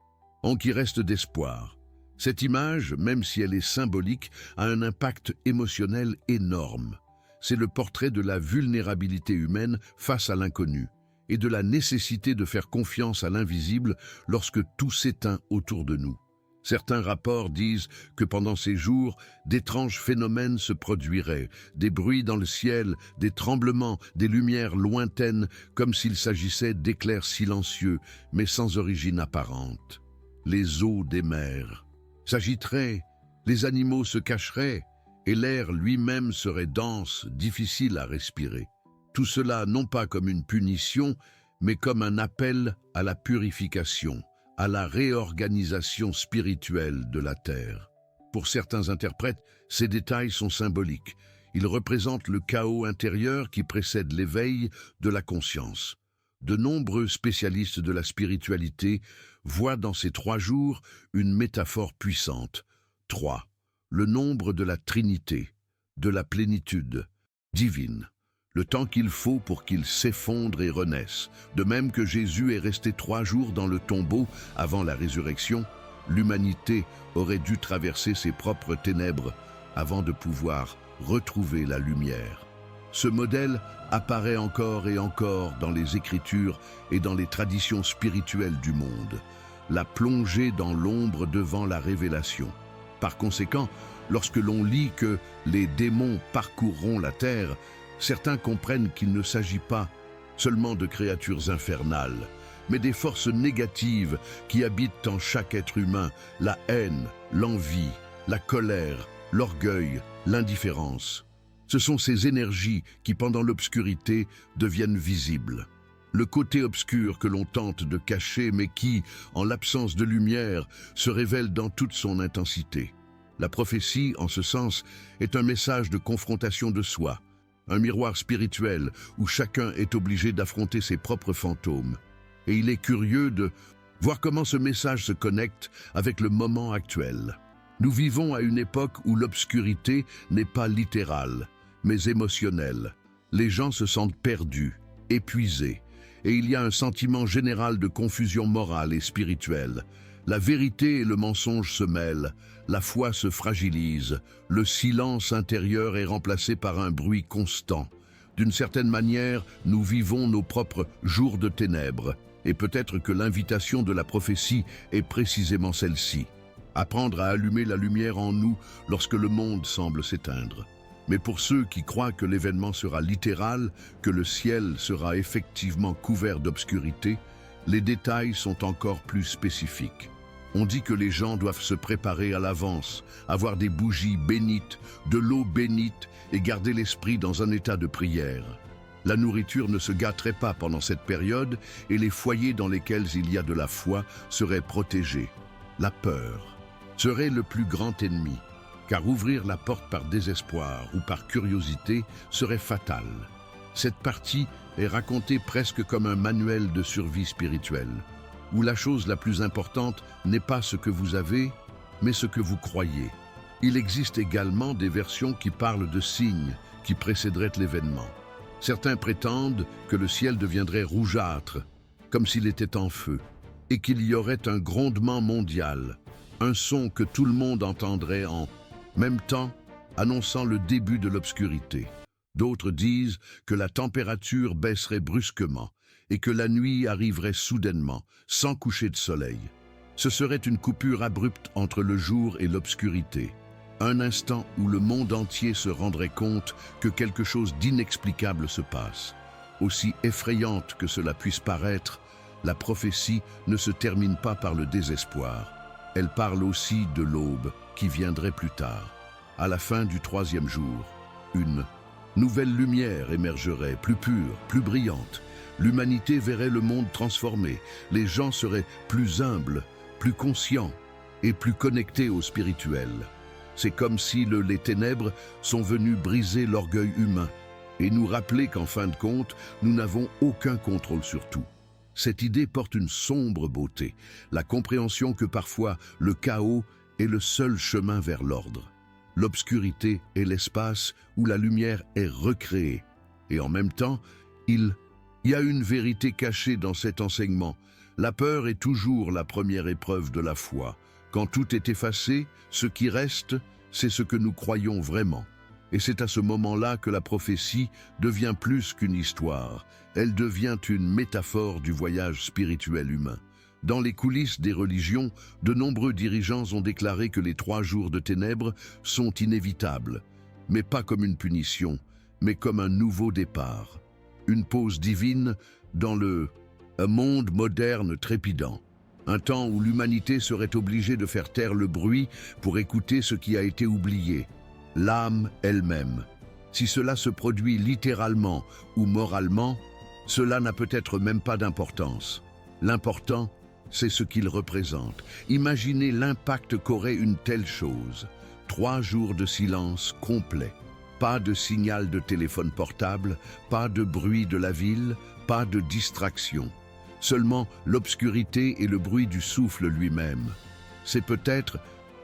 en qui reste d'espoir. Cette image, même si elle est symbolique, a un impact émotionnel énorme. C'est le portrait de la vulnérabilité humaine face à l'inconnu et de la nécessité de faire confiance à l'invisible lorsque tout s'éteint autour de nous. Certains rapports disent que pendant ces jours, d'étranges phénomènes se produiraient, des bruits dans le ciel, des tremblements, des lumières lointaines, comme s'il s'agissait d'éclairs silencieux, mais sans origine apparente. Les eaux des mers s'agiteraient, les animaux se cacheraient, et l'air lui-même serait dense, difficile à respirer. Tout cela non pas comme une punition, mais comme un appel à la purification, à la réorganisation spirituelle de la Terre. Pour certains interprètes, ces détails sont symboliques. Ils représentent le chaos intérieur qui précède l'éveil de la conscience. De nombreux spécialistes de la spiritualité voient dans ces 3 jours une métaphore puissante. 3. Le nombre de la Trinité, de la plénitude divine. Le temps qu'il faut pour qu'il s'effondre et renaisse. De même que Jésus est resté 3 jours dans le tombeau avant la résurrection, l'humanité aurait dû traverser ses propres ténèbres avant de pouvoir retrouver la lumière. Ce modèle apparaît encore et encore dans les Écritures et dans les traditions spirituelles du monde. La plongée dans l'ombre devant la révélation. Par conséquent, lorsque l'on lit que les démons parcourront la terre, certains comprennent qu'il ne s'agit pas seulement de créatures infernales, mais des forces négatives qui habitent en chaque être humain, la haine, l'envie, la colère, l'orgueil, l'indifférence. Ce sont ces énergies qui, pendant l'obscurité, deviennent visibles. Le côté obscur que l'on tente de cacher, mais qui, en l'absence de lumière, se révèle dans toute son intensité. La prophétie, en ce sens, est un message de confrontation de soi, un miroir spirituel où chacun est obligé d'affronter ses propres fantômes. Et il est curieux de voir comment ce message se connecte avec le moment actuel. Nous vivons à une époque où l'obscurité n'est pas littérale, mais émotionnelle. Les gens se sentent perdus, épuisés, et il y a un sentiment général de confusion morale et spirituelle. La vérité et le mensonge se mêlent, la foi se fragilise, le silence intérieur est remplacé par un bruit constant. D'une certaine manière, nous vivons nos propres jours de ténèbres, et peut-être que l'invitation de la prophétie est précisément celle-ci. Apprendre à allumer la lumière en nous lorsque le monde semble s'éteindre. Mais pour ceux qui croient que l'événement sera littéral, que le ciel sera effectivement couvert d'obscurité, les détails sont encore plus spécifiques. On dit que les gens doivent se préparer à l'avance, avoir des bougies bénites, de l'eau bénite et garder l'esprit dans un état de prière. La nourriture ne se gâterait pas pendant cette période et les foyers dans lesquels il y a de la foi seraient protégés. La peur serait le plus grand ennemi, car ouvrir la porte par désespoir ou par curiosité serait fatal. Cette partie est racontée presque comme un manuel de survie spirituelle, où la chose la plus importante n'est pas ce que vous avez, mais ce que vous croyez. Il existe également des versions qui parlent de signes qui précéderaient l'événement. Certains prétendent que le ciel deviendrait rougeâtre, comme s'il était en feu, et qu'il y aurait un grondement mondial, un son que tout le monde entendrait en même temps, annonçant le début de l'obscurité. D'autres disent que la température baisserait brusquement et que la nuit arriverait soudainement, sans coucher de soleil. Ce serait une coupure abrupte entre le jour et l'obscurité. Un instant où le monde entier se rendrait compte que quelque chose d'inexplicable se passe. Aussi effrayante que cela puisse paraître, la prophétie ne se termine pas par le désespoir. Elle parle aussi de l'aube qui viendrait plus tard. À la fin du 3e jour, une nouvelle lumière émergerait, plus pure, plus brillante. L'humanité verrait le monde transformé. Les gens seraient plus humbles, plus conscients et plus connectés au spirituel. C'est comme si les ténèbres sont venues briser l'orgueil humain et nous rappeler qu'en fin de compte, nous n'avons aucun contrôle sur tout. Cette idée porte une sombre beauté, la compréhension que parfois le chaos est le seul chemin vers l'ordre. L'obscurité est l'espace où la lumière est recréée. Et en même temps, il y a une vérité cachée dans cet enseignement. La peur est toujours la première épreuve de la foi. Quand tout est effacé, ce qui reste, c'est ce que nous croyons vraiment. Et c'est à ce moment-là que la prophétie devient plus qu'une histoire. Elle devient une métaphore du voyage spirituel humain. Dans les coulisses des religions, de nombreux dirigeants ont déclaré que les 3 jours de ténèbres sont inévitables, mais pas comme une punition, mais comme un nouveau départ. Une pause divine dans un monde moderne trépidant. Un temps où l'humanité serait obligée de faire taire le bruit pour écouter ce qui a été oublié. L'âme elle-même. Si cela se produit littéralement ou moralement, cela n'a peut-être même pas d'importance. L'important, c'est ce qu'il représente. Imaginez l'impact qu'aurait une telle chose. 3 jours de silence complet. Pas de signal de téléphone portable, pas de bruit de la ville, pas de distraction. Seulement l'obscurité et le bruit du souffle lui-même. C'est peut-être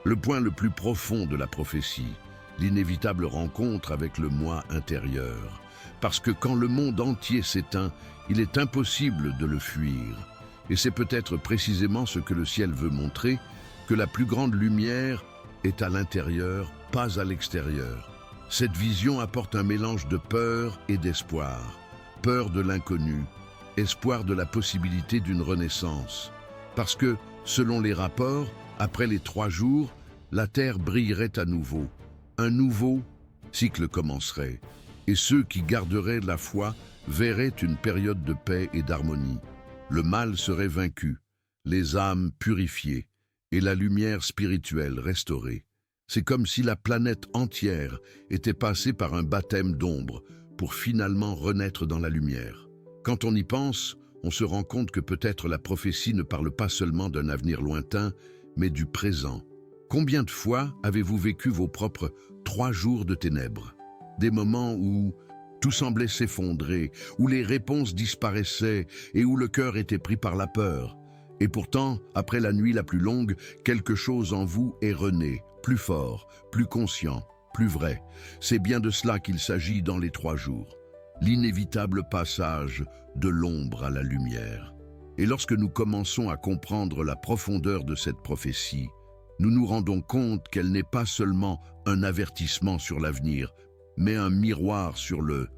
le point le plus profond de la prophétie. L'inévitable rencontre avec le moi intérieur. Parce que quand le monde entier s'éteint, il est impossible de le fuir. Et c'est peut-être précisément ce que le ciel veut montrer, que la plus grande lumière est à l'intérieur, pas à l'extérieur. Cette vision apporte un mélange de peur et d'espoir. Peur de l'inconnu, espoir de la possibilité d'une renaissance. Parce que, selon les rapports, après les 3 jours, la terre brillerait à nouveau. Un nouveau cycle commencerait, et ceux qui garderaient la foi verraient une période de paix et d'harmonie. Le mal serait vaincu, les âmes purifiées, et la lumière spirituelle restaurée. C'est comme si la planète entière était passée par un baptême d'ombre pour finalement renaître dans la lumière. Quand on y pense, on se rend compte que peut-être la prophétie ne parle pas seulement d'un avenir lointain, mais du présent. Combien de fois avez-vous vécu vos propres 3 jours de ténèbres? Des moments où tout semblait s'effondrer, où les réponses disparaissaient et où le cœur était pris par la peur. Et pourtant, après la nuit la plus longue, quelque chose en vous est rené, plus fort, plus conscient, plus vrai. C'est bien de cela qu'il s'agit dans les 3 jours. L'inévitable passage de l'ombre à la lumière. Et lorsque nous commençons à comprendre la profondeur de cette prophétie, nous nous rendons compte qu'elle n'est pas seulement un avertissement sur l'avenir, mais un miroir sur le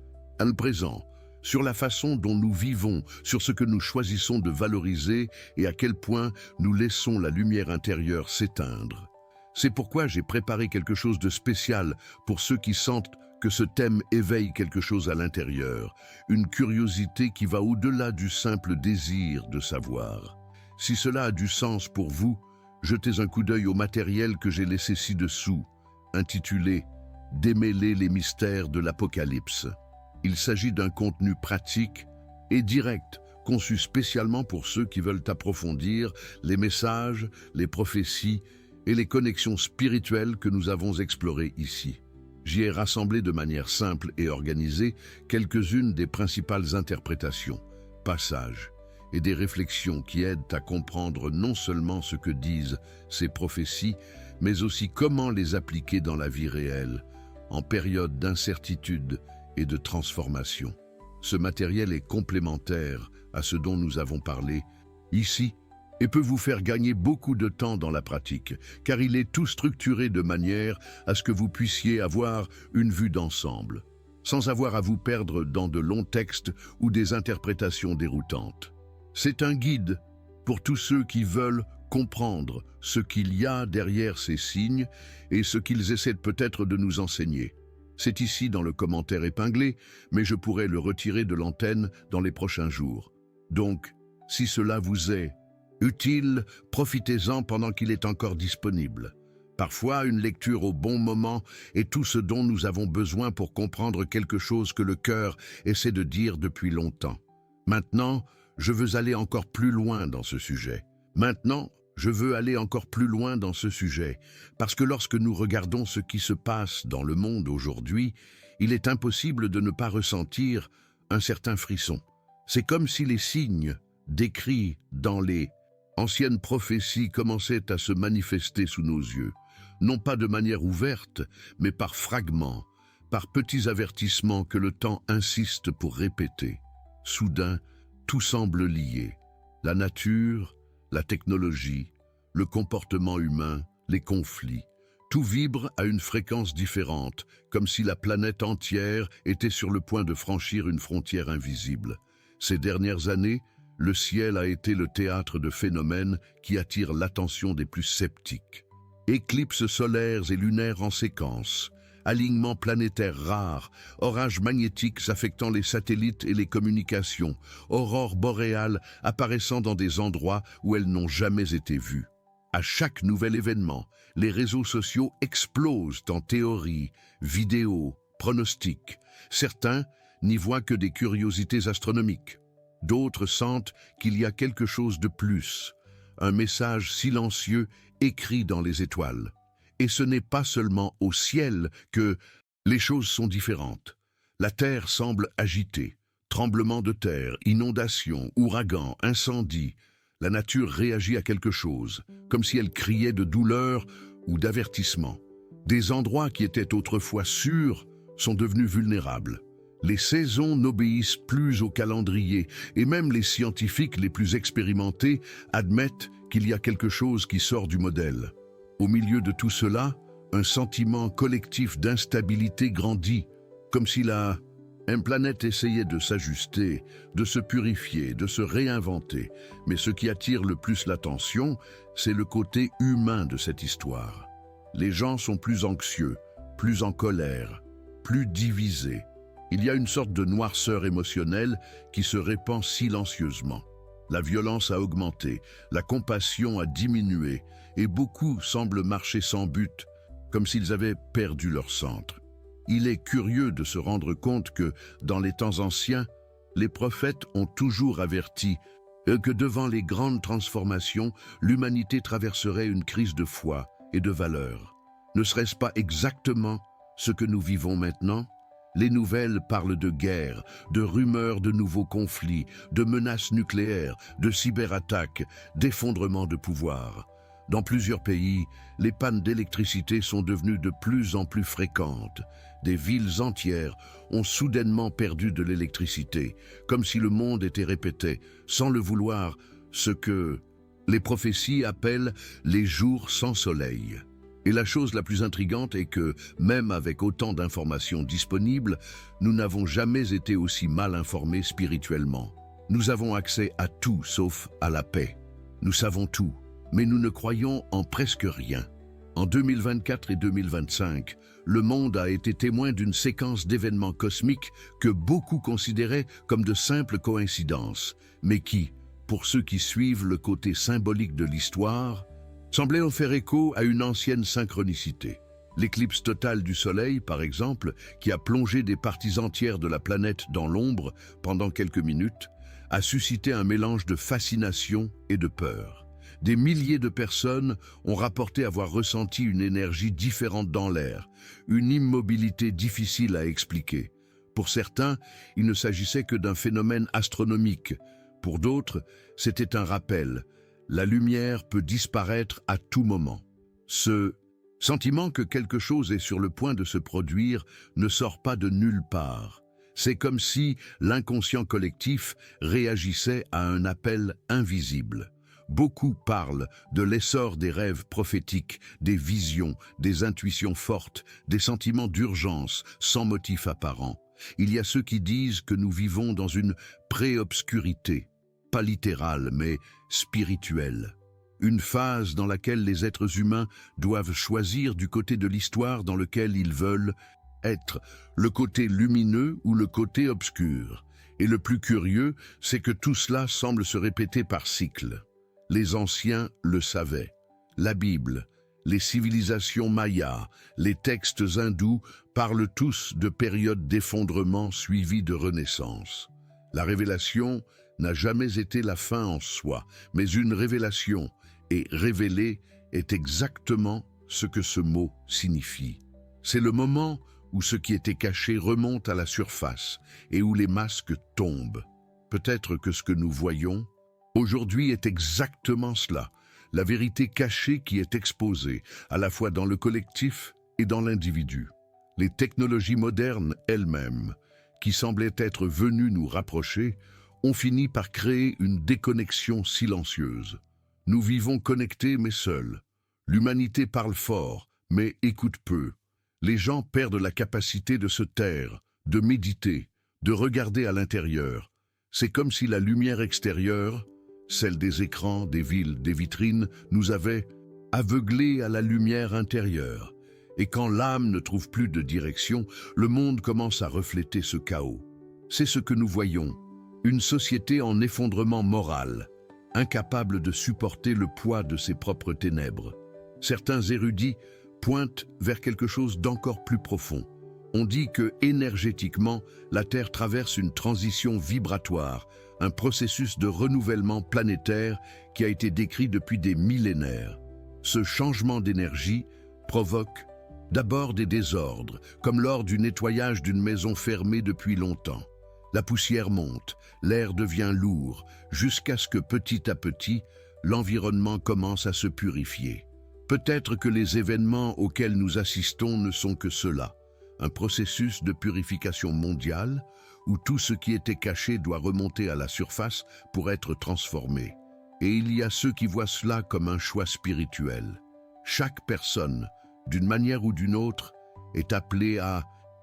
présent, sur la façon dont nous vivons, sur ce que nous choisissons de valoriser et à quel point nous laissons la lumière intérieure s'éteindre. C'est pourquoi j'ai préparé quelque chose de spécial pour ceux qui sentent que ce thème éveille quelque chose à l'intérieur, une curiosité qui va au-delà du simple désir de savoir. Si cela a du sens pour vous, jetez un coup d'œil au matériel que j'ai laissé ci-dessous, intitulé « Démêler les mystères de l'Apocalypse ». Il s'agit d'un contenu pratique et direct, conçu spécialement pour ceux qui veulent approfondir les messages, les prophéties et les connexions spirituelles que nous avons explorées ici. J'y ai rassemblé de manière simple et organisée quelques-unes des principales interprétations, passages et des réflexions qui aident à comprendre non seulement ce que disent ces prophéties, mais aussi comment les appliquer dans la vie réelle, en période d'incertitude et de transformation. Ce matériel est complémentaire à ce dont nous avons parlé ici et peut vous faire gagner beaucoup de temps dans la pratique, car il est tout structuré de manière à ce que vous puissiez avoir une vue d'ensemble, sans avoir à vous perdre dans de longs textes ou des interprétations déroutantes. C'est un guide pour tous ceux qui veulent comprendre ce qu'il y a derrière ces signes et ce qu'ils essaient peut-être de nous enseigner. C'est ici dans le commentaire épinglé, mais je pourrais le retirer de l'antenne dans les prochains jours. Donc, si cela vous est utile, profitez-en pendant qu'il est encore disponible. Parfois, une lecture au bon moment est tout ce dont nous avons besoin pour comprendre quelque chose que le cœur essaie de dire depuis longtemps. Maintenant, je veux aller encore plus loin dans ce sujet. Maintenant, Je veux aller encore plus loin dans ce sujet, parce que lorsque nous regardons ce qui se passe dans le monde aujourd'hui, il est impossible de ne pas ressentir un certain frisson. C'est comme si les signes décrits dans les anciennes prophéties commençaient à se manifester sous nos yeux, non pas de manière ouverte, mais par fragments, par petits avertissements que le temps insiste pour répéter. Soudain, tout semble lié. La nature, la technologie, le comportement humain, les conflits. Tout vibre à une fréquence différente, comme si la planète entière était sur le point de franchir une frontière invisible. Ces dernières années, le ciel a été le théâtre de phénomènes qui attirent l'attention des plus sceptiques. Éclipses solaires et lunaires en séquence, alignements planétaires rares, orages magnétiques affectant les satellites et les communications, aurores boréales apparaissant dans des endroits où elles n'ont jamais été vues. À chaque nouvel événement, les réseaux sociaux explosent en théories, vidéos, pronostics. Certains n'y voient que des curiosités astronomiques. D'autres sentent qu'il y a quelque chose de plus, un message silencieux écrit dans les étoiles. Et ce n'est pas seulement au ciel que les choses sont différentes. La terre semble agitée. Tremblements de terre, inondations, ouragans, incendies. La nature réagit à quelque chose, comme si elle criait de douleur ou d'avertissement. Des endroits qui étaient autrefois sûrs sont devenus vulnérables. Les saisons n'obéissent plus au calendrier et même les scientifiques les plus expérimentés admettent qu'il y a quelque chose qui sort du modèle. Au milieu de tout cela, un sentiment collectif d'instabilité grandit, comme si la planète essayait de s'ajuster, de se purifier, de se réinventer. Mais ce qui attire le plus l'attention, c'est le côté humain de cette histoire. Les gens sont plus anxieux, plus en colère, plus divisés. Il y a une sorte de noirceur émotionnelle qui se répand silencieusement. La violence a augmenté, la compassion a diminué, et beaucoup semblent marcher sans but, comme s'ils avaient perdu leur centre. Il est curieux de se rendre compte que, dans les temps anciens, les prophètes ont toujours averti que devant les grandes transformations, l'humanité traverserait une crise de foi et de valeurs. Ne serait-ce pas exactement ce que nous vivons maintenant ? Les nouvelles parlent de guerre, de rumeurs de nouveaux conflits, de menaces nucléaires, de cyberattaques, d'effondrement de pouvoir. Dans plusieurs pays, les pannes d'électricité sont devenues de plus en plus fréquentes. Des villes entières ont soudainement perdu de l'électricité, comme si le monde était répété, sans le vouloir, ce que les prophéties appellent les jours sans soleil. Et la chose la plus intrigante est que, même avec autant d'informations disponibles, nous n'avons jamais été aussi mal informés spirituellement. Nous avons accès à tout sauf à la paix. Nous savons tout, mais nous ne croyons en presque rien. En 2024 et 2025, le monde a été témoin d'une séquence d'événements cosmiques que beaucoup considéraient comme de simples coïncidences, mais qui, pour ceux qui suivent le côté symbolique de l'histoire, semblaient en faire écho à une ancienne synchronicité. L'éclipse totale du Soleil, par exemple, qui a plongé des parties entières de la planète dans l'ombre pendant quelques minutes, a suscité un mélange de fascination et de peur. Des milliers de personnes ont rapporté avoir ressenti une énergie différente dans l'air, une immobilité difficile à expliquer. Pour certains, il ne s'agissait que d'un phénomène astronomique. Pour d'autres, c'était un rappel. La lumière peut disparaître à tout moment. Ce sentiment que quelque chose est sur le point de se produire ne sort pas de nulle part. C'est comme si l'inconscient collectif réagissait à un appel invisible. Beaucoup parlent de l'essor des rêves prophétiques, des visions, des intuitions fortes, des sentiments d'urgence sans motif apparent. Il y a ceux qui disent que nous vivons dans une pré-obscurité, pas littérale mais spirituelle. Une phase dans laquelle les êtres humains doivent choisir du côté de l'histoire dans lequel ils veulent être, le côté lumineux ou le côté obscur. Et le plus curieux, c'est que tout cela semble se répéter par cycles. Les anciens le savaient. La Bible, les civilisations mayas, les textes hindous parlent tous de périodes d'effondrement suivies de renaissance. La révélation n'a jamais été la fin en soi, mais une révélation, Et révéler est exactement ce que ce mot signifie. C'est le moment où ce qui était caché remonte à la surface et où les masques tombent. Peut-être que ce que nous voyons aujourd'hui est exactement cela, la vérité cachée qui est exposée, à la fois dans le collectif et dans l'individu. Les technologies modernes elles-mêmes, qui semblaient être venues nous rapprocher, ont fini par créer une déconnexion silencieuse. Nous vivons connectés mais seuls. L'humanité parle fort, mais écoute peu. Les gens perdent la capacité de se taire, de méditer, de regarder à l'intérieur. C'est comme si la lumière extérieure, celle des écrans, des villes, des vitrines, nous avait aveuglés à la lumière intérieure. Et quand l'âme ne trouve plus de direction, le monde commence à refléter ce chaos. C'est ce que nous voyons, une société en effondrement moral, incapable de supporter le poids de ses propres ténèbres. Certains érudits pointent vers quelque chose d'encore plus profond. On dit que, énergétiquement, la Terre traverse une transition vibratoire, un processus de renouvellement planétaire qui a été décrit depuis des millénaires. Ce changement d'énergie provoque d'abord des désordres, comme lors du nettoyage d'une maison fermée depuis longtemps. La poussière monte, l'air devient lourd, jusqu'à ce que petit à petit, l'environnement commence à se purifier. Peut-être que les événements auxquels nous assistons ne sont que cela, un processus de purification mondiale où tout ce qui était caché doit remonter à la surface pour être transformé. Et il y a ceux qui voient cela comme un choix spirituel. Chaque personne, d'une manière ou d'une autre, est appelée à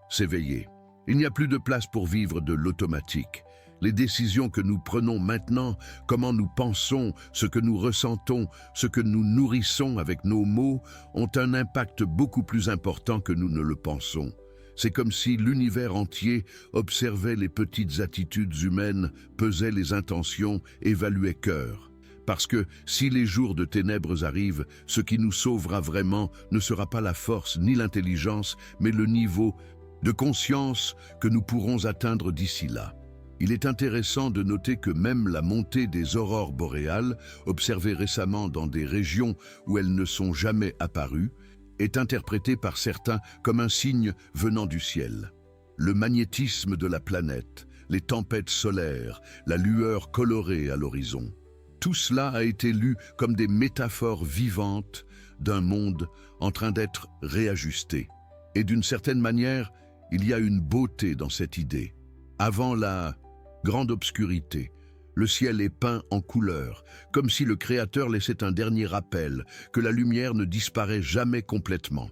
s'éveiller. Il n'y a plus de place pour vivre de l'automatique. Les décisions que nous prenons maintenant, comment nous pensons, ce que nous ressentons, ce que nous nourrissons avec nos mots, ont un impact beaucoup plus important que nous ne le pensons. C'est comme si l'univers entier observait les petites attitudes humaines, pesait les intentions, évaluait cœur. Parce que si les jours de ténèbres arrivent, ce qui nous sauvera vraiment ne sera pas la force ni l'intelligence, mais le niveau de conscience que nous pourrons atteindre d'ici là. Il est intéressant de noter que même la montée des aurores boréales, observée récemment dans des régions où elles ne sont jamais apparues, est interprétée par certains comme un signe venant du ciel. Le magnétisme de la planète, les tempêtes solaires, la lueur colorée à l'horizon. Tout cela a été lu comme des métaphores vivantes d'un monde en train d'être réajusté. Et d'une certaine manière, il y a une beauté dans cette idée. Avant la grande obscurité, le ciel est peint en couleurs, comme si le Créateur laissait un dernier rappel que la lumière ne disparaît jamais complètement.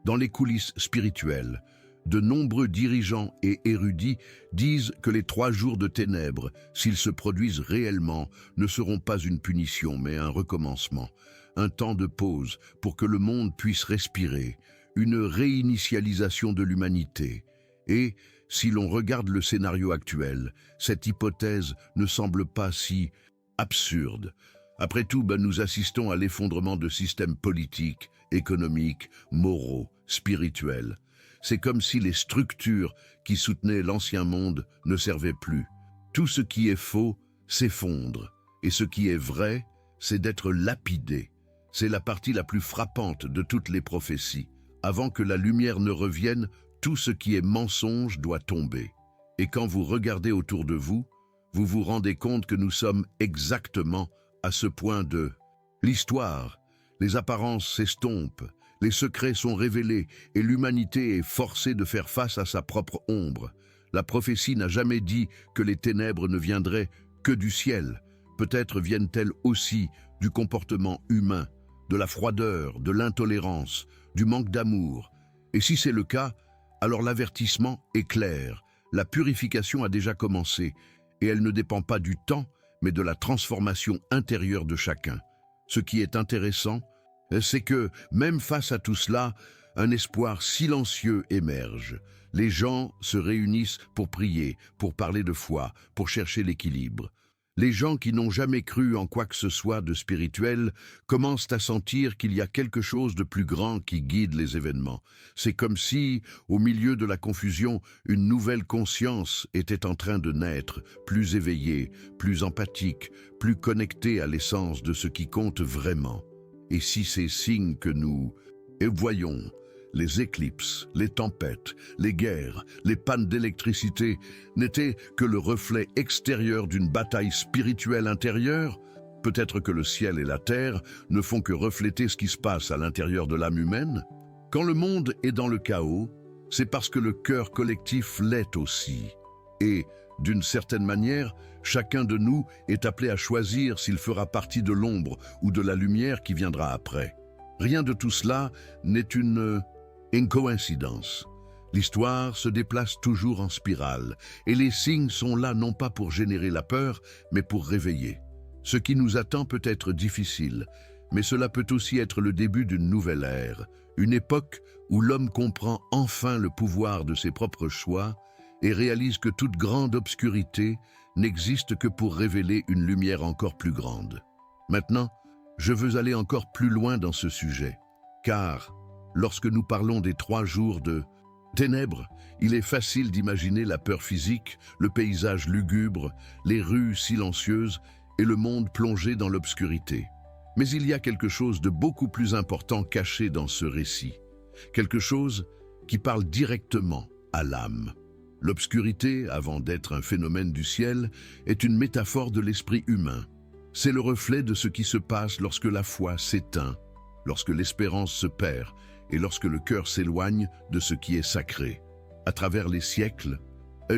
Dans les coulisses spirituelles, de nombreux dirigeants et érudits disent que les 3 jours de ténèbres, s'ils se produisent réellement, ne seront pas une punition mais un recommencement, un temps de pause pour que le monde puisse respirer, une réinitialisation de l'humanité. Et, si l'on regarde le scénario actuel, cette hypothèse ne semble pas si absurde. Après tout, nous assistons à l'effondrement de systèmes politiques, économiques, moraux, spirituels. C'est comme si les structures qui soutenaient l'ancien monde ne servaient plus. Tout ce qui est faux s'effondre, et ce qui est vrai, c'est d'être lapidé. C'est la partie la plus frappante de toutes les prophéties. Avant que la lumière ne revienne, tout ce qui est mensonge doit tomber. Et quand vous regardez autour de vous, vous vous rendez compte que nous sommes exactement à ce point de l'histoire. Les apparences s'estompent, les secrets sont révélés et l'humanité est forcée de faire face à sa propre ombre. La prophétie n'a jamais dit que les ténèbres ne viendraient que du ciel. Peut-être viennent-elles aussi du comportement humain, de la froideur, de l'intolérance, du manque d'amour. Et si c'est le cas, alors l'avertissement est clair. La purification a déjà commencé et elle ne dépend pas du temps, mais de la transformation intérieure de chacun. Ce qui est intéressant, c'est que, même face à tout cela, un espoir silencieux émerge. Les gens se réunissent pour prier, pour parler de foi, pour chercher l'équilibre. Les gens qui n'ont jamais cru en quoi que ce soit de spirituel commencent à sentir qu'il y a quelque chose de plus grand qui guide les événements. C'est comme si, au milieu de la confusion, une nouvelle conscience était en train de naître, plus éveillée, plus empathique, plus connectée à l'essence de ce qui compte vraiment. Et si ces signes que nous voyons, les éclipses, les tempêtes, les guerres, les pannes d'électricité, n'étaient que le reflet extérieur d'une bataille spirituelle intérieure? Peut-être que le ciel et la terre ne font que refléter ce qui se passe à l'intérieur de l'âme humaine? Quand le monde est dans le chaos, c'est parce que le cœur collectif l'est aussi. Et, d'une certaine manière, chacun de nous est appelé à choisir s'il fera partie de l'ombre ou de la lumière qui viendra après. Rien de tout cela n'est une coïncidence. L'histoire se déplace toujours en spirale, et les signes sont là non pas pour générer la peur, mais pour réveiller. Ce qui nous attend peut être difficile, mais cela peut aussi être le début d'une nouvelle ère, une époque où l'homme comprend enfin le pouvoir de ses propres choix et réalise que toute grande obscurité n'existe que pour révéler une lumière encore plus grande. Maintenant, je veux aller encore plus loin dans ce sujet, car lorsque nous parlons des 3 jours de ténèbres, il est facile d'imaginer la peur physique, le paysage lugubre, les rues silencieuses et le monde plongé dans l'obscurité. Mais il y a quelque chose de beaucoup plus important caché dans ce récit, quelque chose qui parle directement à l'âme. L'obscurité, avant d'être un phénomène du ciel, est une métaphore de l'esprit humain. C'est le reflet de ce qui se passe lorsque la foi s'éteint, lorsque l'espérance se perd, et lorsque le cœur s'éloigne de ce qui est sacré. À travers les siècles,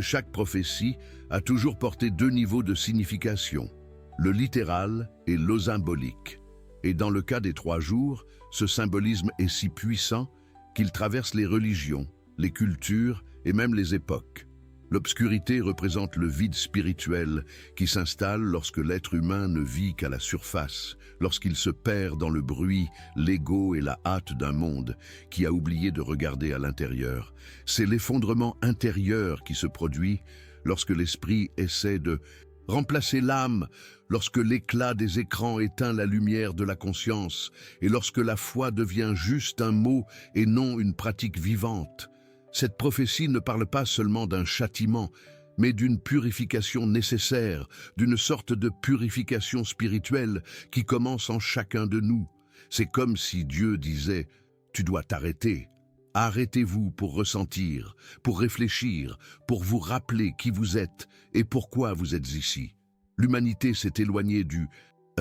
chaque prophétie a toujours porté 2 niveaux de signification, le littéral et le symbolique. Et dans le cas des 3 jours, ce symbolisme est si puissant qu'il traverse les religions, les cultures et même les époques. L'obscurité représente le vide spirituel qui s'installe lorsque l'être humain ne vit qu'à la surface, lorsqu'il se perd dans le bruit, l'ego et la hâte d'un monde qui a oublié de regarder à l'intérieur. C'est l'effondrement intérieur qui se produit lorsque l'esprit essaie de remplacer l'âme, lorsque l'éclat des écrans éteint la lumière de la conscience et lorsque la foi devient juste un mot et non une pratique vivante. Cette prophétie ne parle pas seulement d'un châtiment, mais d'une purification nécessaire, d'une sorte de purification spirituelle qui commence en chacun de nous. C'est comme si Dieu disait « Tu dois t'arrêter. Arrêtez-vous pour ressentir, pour réfléchir, pour vous rappeler qui vous êtes et pourquoi vous êtes ici. » L'humanité s'est éloignée du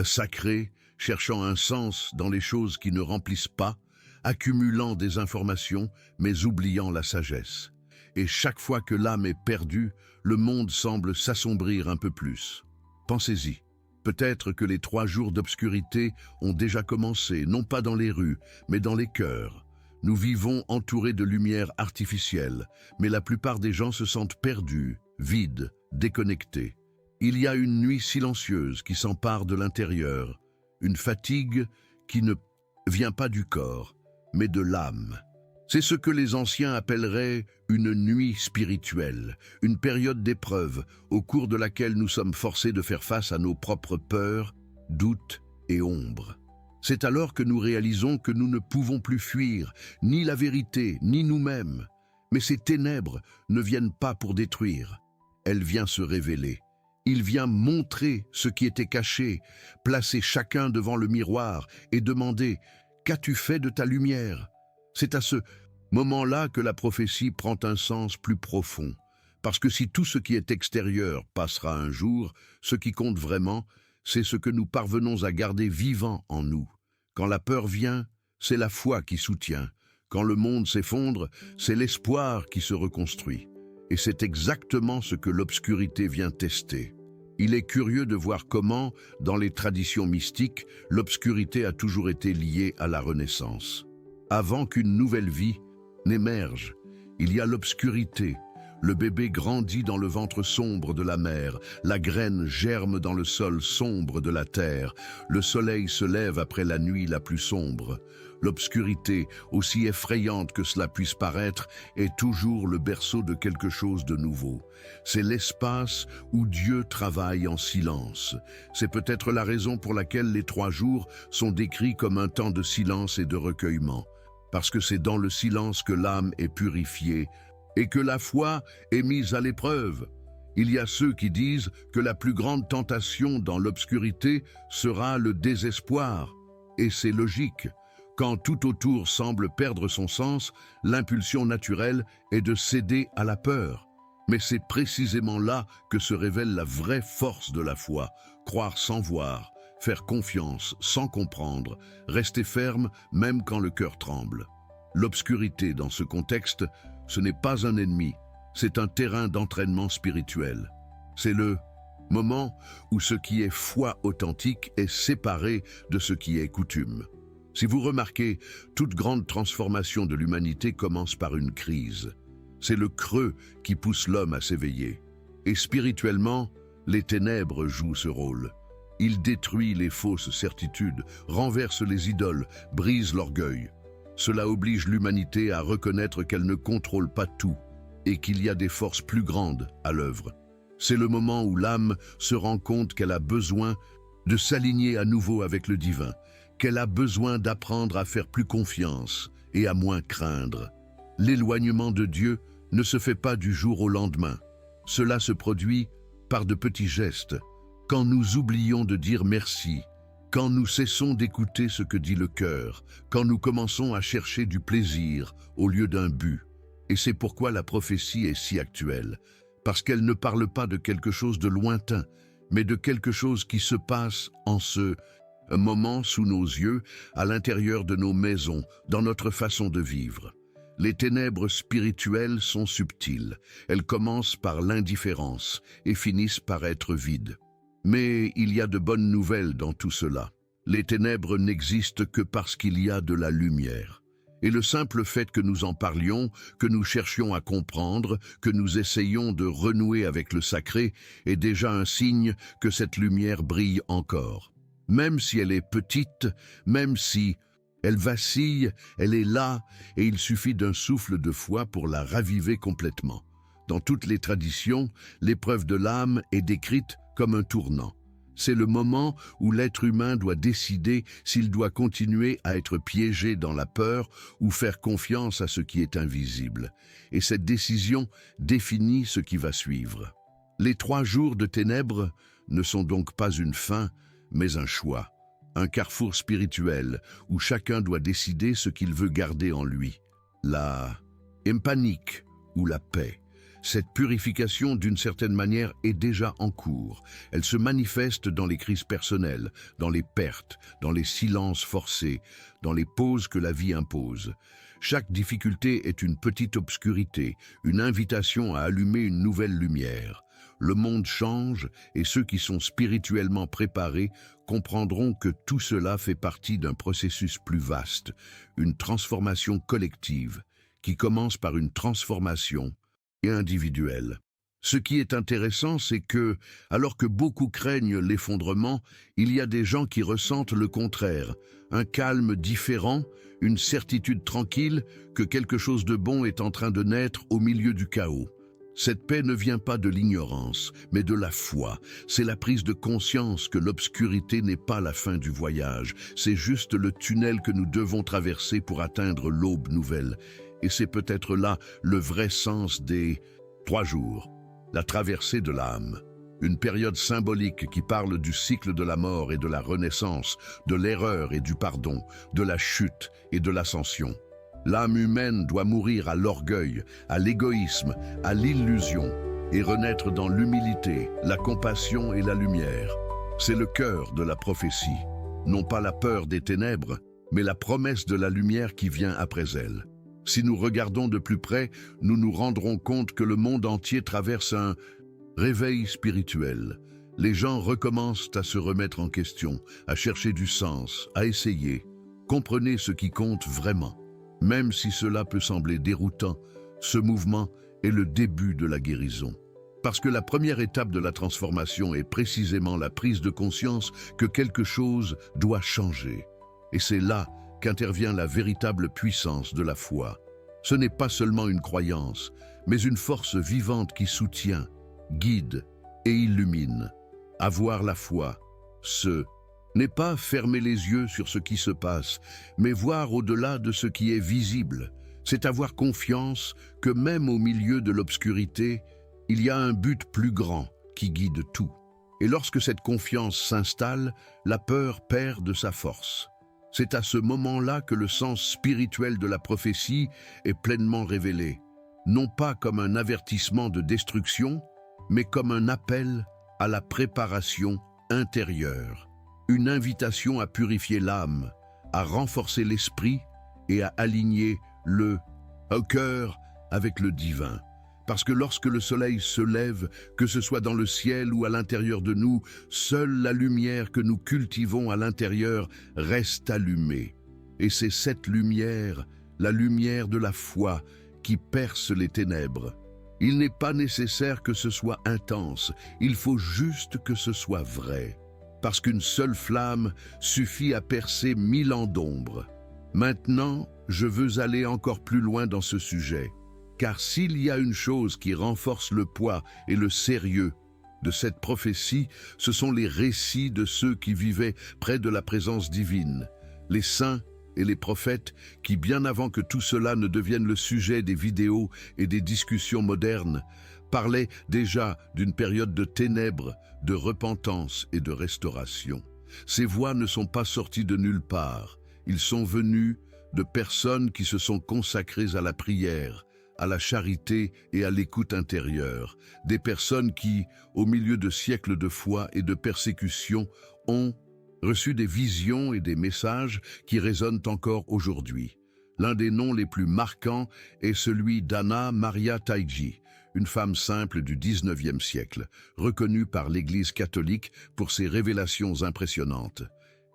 sacré, cherchant un sens dans les choses qui ne remplissent pas, accumulant des informations, mais oubliant la sagesse. Et chaque fois que l'âme est perdue, le monde semble s'assombrir un peu plus. Pensez-y. Peut-être que les 3 jours d'obscurité ont déjà commencé, non pas dans les rues, mais dans les cœurs. Nous vivons entourés de lumière artificielle, mais la plupart des gens se sentent perdus, vides, déconnectés. Il y a une nuit silencieuse qui s'empare de l'intérieur, une fatigue qui ne vient pas du corps, mais de l'âme. C'est ce que les anciens appelleraient une nuit spirituelle, une période d'épreuve au cours de laquelle nous sommes forcés de faire face à nos propres peurs, doutes et ombres. C'est alors que nous réalisons que nous ne pouvons plus fuir ni la vérité, ni nous-mêmes. Mais ces ténèbres ne viennent pas pour détruire, elles viennent se révéler. Il vient montrer ce qui était caché, placer chacun devant le miroir et demander « Qu'as-tu fait de ta lumière ?» C'est à ce moment-là que la prophétie prend un sens plus profond. Parce que si tout ce qui est extérieur passera un jour, ce qui compte vraiment, c'est ce que nous parvenons à garder vivant en nous. Quand la peur vient, c'est la foi qui soutient. Quand le monde s'effondre, c'est l'espoir qui se reconstruit. Et c'est exactement ce que l'obscurité vient tester. Il est curieux de voir comment, dans les traditions mystiques, l'obscurité a toujours été liée à la Renaissance. Avant qu'une nouvelle vie n'émerge, il y a l'obscurité, Le bébé grandit dans le ventre sombre de la mer, la graine germe dans le sol sombre de la terre, le soleil se lève après la nuit la plus sombre. L'obscurité, aussi effrayante que cela puisse paraître, est toujours le berceau de quelque chose de nouveau. C'est l'espace où Dieu travaille en silence. C'est peut-être la raison pour laquelle les 3 jours sont décrits comme un temps de silence et de recueillement. Parce que c'est dans le silence que l'âme est purifiée et que la foi est mise à l'épreuve. Il y a ceux qui disent que la plus grande tentation dans l'obscurité sera le désespoir. Et c'est logique. Quand tout autour semble perdre son sens, l'impulsion naturelle est de céder à la peur. Mais c'est précisément là que se révèle la vraie force de la foi. Croire sans voir, faire confiance sans comprendre, rester ferme même quand le cœur tremble. L'obscurité dans ce contexte, ce n'est pas un ennemi, c'est un terrain d'entraînement spirituel. C'est le moment où ce qui est foi authentique est séparé de ce qui est coutume. Si vous remarquez, toute grande transformation de l'humanité commence par une crise. C'est le creux qui pousse l'homme à s'éveiller. Et spirituellement, les ténèbres jouent ce rôle. Il détruit les fausses certitudes, renverse les idoles, brise l'orgueil. Cela oblige l'humanité à reconnaître qu'elle ne contrôle pas tout et qu'il y a des forces plus grandes à l'œuvre. C'est le moment où l'âme se rend compte qu'elle a besoin de s'aligner à nouveau avec le divin, qu'elle a besoin d'apprendre à faire plus confiance et à moins craindre. L'éloignement de Dieu ne se fait pas du jour au lendemain. Cela se produit par de petits gestes, quand nous oublions de dire merci, quand nous cessons d'écouter ce que dit le cœur, quand nous commençons à chercher du plaisir au lieu d'un but. Et c'est pourquoi la prophétie est si actuelle, parce qu'elle ne parle pas de quelque chose de lointain, mais de quelque chose qui se passe en ce moment sous nos yeux, à l'intérieur de nos maisons, dans notre façon de vivre. Les ténèbres spirituelles sont subtiles. Elles commencent par l'indifférence et finissent par être vides. Mais il y a de bonnes nouvelles dans tout cela. Les ténèbres n'existent que parce qu'il y a de la lumière. Et le simple fait que nous en parlions, que nous cherchions à comprendre, que nous essayions de renouer avec le sacré, est déjà un signe que cette lumière brille encore. Même si elle est petite, même si elle vacille, elle est là et il suffit d'un souffle de foi pour la raviver complètement. Dans toutes les traditions, l'épreuve de l'âme est décrite comme un tournant. C'est le moment où l'être humain doit décider s'il doit continuer à être piégé dans la peur ou faire confiance à ce qui est invisible. Et cette décision définit ce qui va suivre. Les 3 jours de ténèbres ne sont donc pas une fin, mais un choix, un carrefour spirituel où chacun doit décider ce qu'il veut garder en lui. La panique ou la paix. Cette purification, d'une certaine manière, est déjà en cours. Elle se manifeste dans les crises personnelles, dans les pertes, dans les silences forcés, dans les pauses que la vie impose. Chaque difficulté est une petite obscurité, une invitation à allumer une nouvelle lumière. Le monde change et ceux qui sont spirituellement préparés comprendront que tout cela fait partie d'un processus plus vaste, une transformation collective, qui commence par une transformation et individuelle. Ce qui est intéressant, c'est que, alors que beaucoup craignent l'effondrement, il y a des gens qui ressentent le contraire, un calme différent, une certitude tranquille que quelque chose de bon est en train de naître au milieu du chaos. Cette paix ne vient pas de l'ignorance, mais de la foi. C'est la prise de conscience que l'obscurité n'est pas la fin du voyage, c'est juste le tunnel que nous devons traverser pour atteindre l'aube nouvelle. Et c'est peut-être là le vrai sens des 3 jours, la traversée de l'âme. Une période symbolique qui parle du cycle de la mort et de la renaissance, de l'erreur et du pardon, de la chute et de l'ascension. L'âme humaine doit mourir à l'orgueil, à l'égoïsme, à l'illusion et renaître dans l'humilité, la compassion et la lumière. C'est le cœur de la prophétie, non pas la peur des ténèbres, mais la promesse de la lumière qui vient après elle. Si nous regardons de plus près, nous nous rendrons compte que le monde entier traverse un réveil spirituel. Les gens recommencent à se remettre en question, à chercher du sens, à essayer. Comprenez ce qui compte vraiment. Même si cela peut sembler déroutant, ce mouvement est le début de la guérison. Parce que la première étape de la transformation est précisément la prise de conscience que quelque chose doit changer. Et c'est là qu'intervient la véritable puissance de la foi. Ce n'est pas seulement une croyance, mais une force vivante qui soutient, guide et illumine. Avoir la foi, ce n'est pas fermer les yeux sur ce qui se passe, mais voir au-delà de ce qui est visible. C'est avoir confiance que même au milieu de l'obscurité, il y a un but plus grand qui guide tout. Et lorsque cette confiance s'installe, la peur perd de sa force. C'est à ce moment-là que le sens spirituel de la prophétie est pleinement révélé, non pas comme un avertissement de destruction, mais comme un appel à la préparation intérieure, une invitation à purifier l'âme, à renforcer l'esprit et à aligner le cœur avec le divin. Parce que lorsque le soleil se lève, que ce soit dans le ciel ou à l'intérieur de nous, seule la lumière que nous cultivons à l'intérieur reste allumée. Et c'est cette lumière, la lumière de la foi, qui perce les ténèbres. Il n'est pas nécessaire que ce soit intense, il faut juste que ce soit vrai. Parce qu'une seule flamme suffit à percer 1000 ans d'ombre. Maintenant, je veux aller encore plus loin dans ce sujet. Car s'il y a une chose qui renforce le poids et le sérieux de cette prophétie, ce sont les récits de ceux qui vivaient près de la présence divine, les saints et les prophètes qui, bien avant que tout cela ne devienne le sujet des vidéos et des discussions modernes, parlaient déjà d'une période de ténèbres, de repentance et de restauration. Ces voix ne sont pas sorties de nulle part, ils sont venus de personnes qui se sont consacrées à la prière, à la charité et à l'écoute intérieure, des personnes qui, au milieu de siècles de foi et de persécution, ont reçu des visions et des messages qui résonnent encore aujourd'hui. L'un des noms les plus marquants est celui d'Anna Maria Taigi, une femme simple du XIXe siècle, reconnue par l'Église catholique pour ses révélations impressionnantes.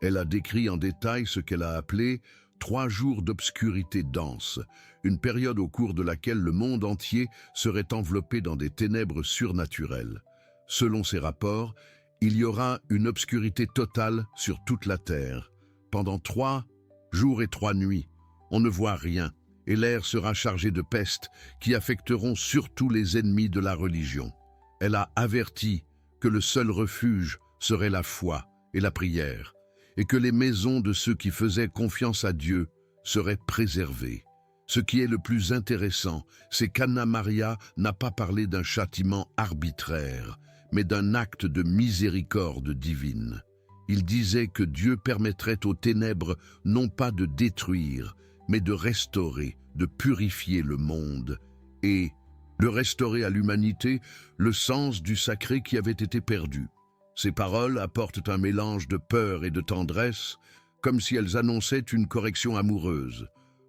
Elle a décrit en détail ce qu'elle a appelé 3 jours d'obscurité dense, une période au cours de laquelle le monde entier serait enveloppé dans des ténèbres surnaturelles. Selon ces rapports, il y aura une obscurité totale sur toute la terre. Pendant 3 jours et 3 nuits, on ne voit rien, et l'air sera chargé de pestes qui affecteront surtout les ennemis de la religion. Elle a averti que le seul refuge serait la foi et la prière, et que les maisons de ceux qui faisaient confiance à Dieu seraient préservées. Ce qui est le plus intéressant, c'est qu'Anna Maria n'a pas parlé d'un châtiment arbitraire, mais d'un acte de miséricorde divine. Il disait que Dieu permettrait aux ténèbres non pas de détruire, mais de restaurer, de purifier le monde, et de restaurer à l'humanité le sens du sacré qui avait été perdu. Ces paroles apportent un mélange de peur et de tendresse, comme si elles annonçaient une correction amoureuse.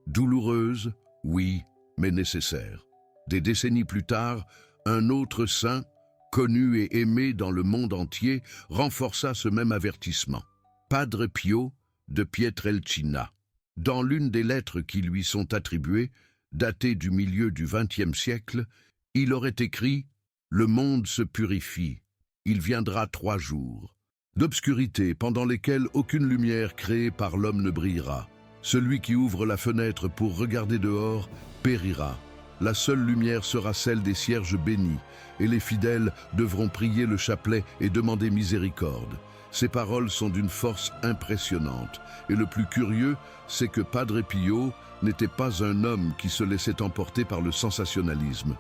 Douloureuse, oui, mais nécessaire. Des décennies plus tard, un autre saint, connu et aimé dans le monde entier, renforça ce même avertissement. Padre Pio de Pietrelcina. Dans l'une des lettres qui lui sont attribuées, datée du milieu du XXe siècle, il aurait écrit « Le monde se purifie, il viendra 3 jours d'obscurité pendant lesquels aucune lumière créée par l'homme ne brillera. Celui qui ouvre la fenêtre pour regarder dehors périra. La seule lumière sera celle des cierges bénis, et les fidèles devront prier le chapelet et demander miséricorde. » Ces paroles sont d'une force impressionnante, et le plus curieux, c'est que Padre Pio n'était pas un homme qui se laissait emporter par le sensationnalisme.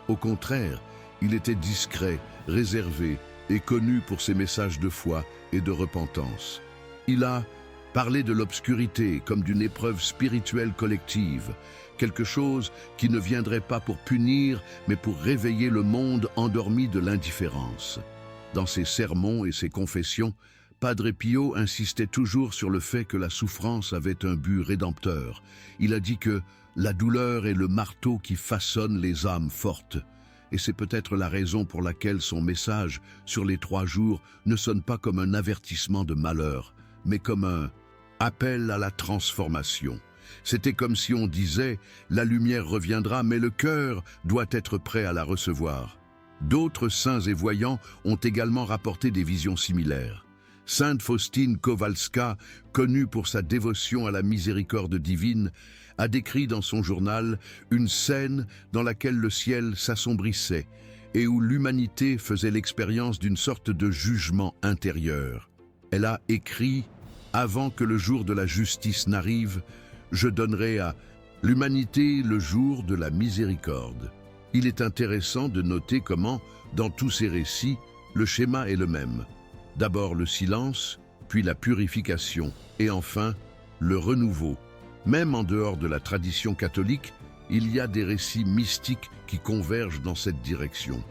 Au contraire, il était discret, réservé et connu pour ses messages de foi et de repentance. Il a parlé de l'obscurité comme d'une épreuve spirituelle collective, quelque chose qui ne viendrait pas pour punir, mais pour réveiller le monde endormi de l'indifférence. Dans ses sermons et ses confessions, Padre Pio insistait toujours sur le fait que la souffrance avait un but rédempteur. Il a dit que la douleur est le marteau qui façonne les âmes fortes. Et c'est peut-être la raison pour laquelle son message sur les 3 jours ne sonne pas comme un avertissement de malheur, mais comme un appel à la transformation. C'était comme si on disait « la lumière reviendra, mais le cœur doit être prêt à la recevoir ». D'autres saints et voyants ont également rapporté des visions similaires. Sainte Faustine Kowalska, connue pour sa dévotion à la miséricorde divine, a décrit dans son journal une scène dans laquelle le ciel s'assombrissait et où l'humanité faisait l'expérience d'une sorte de jugement intérieur. Elle a écrit « Avant que le jour de la justice n'arrive, je donnerai à l'humanité le jour de la miséricorde ». Il est intéressant de noter comment, dans tous ces récits, le schéma est le même. D'abord le silence, puis la purification, et enfin le renouveau. Même en dehors de la tradition catholique, il y a des récits mystiques qui convergent dans cette direction.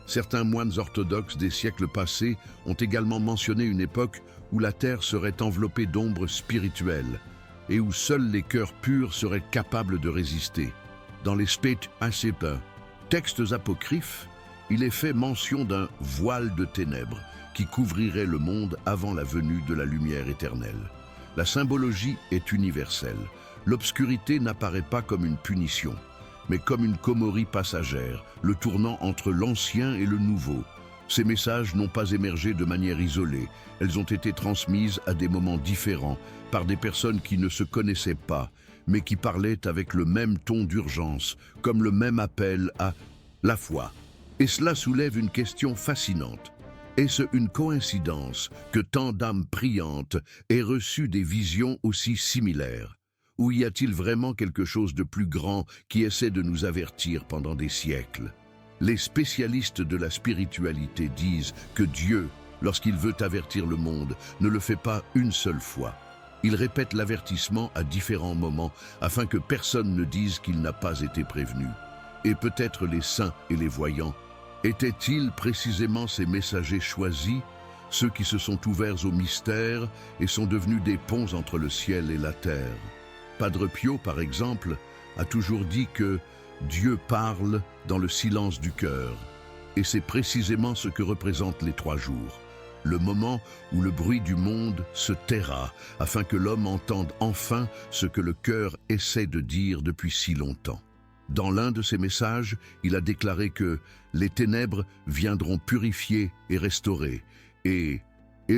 Certains moines orthodoxes des siècles passés ont également mentionné une époque où la terre serait enveloppée d'ombres spirituelles et où seuls les cœurs purs seraient capables de résister. Dans les Spate Asceta, textes apocryphes, il est fait mention d'un voile de ténèbres qui couvrirait le monde avant la venue de la lumière éternelle. La symbologie est universelle. L'obscurité n'apparaît pas comme une punition, mais comme une comorie passagère, le tournant entre l'ancien et le nouveau. Ces messages n'ont pas émergé de manière isolée. Elles ont été transmises à des moments différents par des personnes qui ne se connaissaient pas, mais qui parlaient avec le même ton d'urgence, comme le même appel à la foi. Et cela soulève une question fascinante. Est-ce une coïncidence que tant d'âmes priantes aient reçu des visions aussi similaires? Ou y a-t-il vraiment quelque chose de plus grand qui essaie de nous avertir pendant des siècles? Les spécialistes de la spiritualité disent que Dieu, lorsqu'il veut avertir le monde, ne le fait pas une seule fois. Il répète l'avertissement à différents moments afin que personne ne dise qu'il n'a pas été prévenu. Et peut-être les saints et les voyants étaient-ils précisément ces messagers choisis, ceux qui se sont ouverts au mystère et sont devenus des ponts entre le ciel et la terre? Padre Pio, par exemple, a toujours dit que Dieu parle dans le silence du cœur. Et c'est précisément ce que représentent les 3 jours. Le moment où le bruit du monde se taira, afin que l'homme entende enfin ce que le cœur essaie de dire depuis si longtemps. Dans l'un de ses messages, il a déclaré que les ténèbres viendront purifier et restaurer, et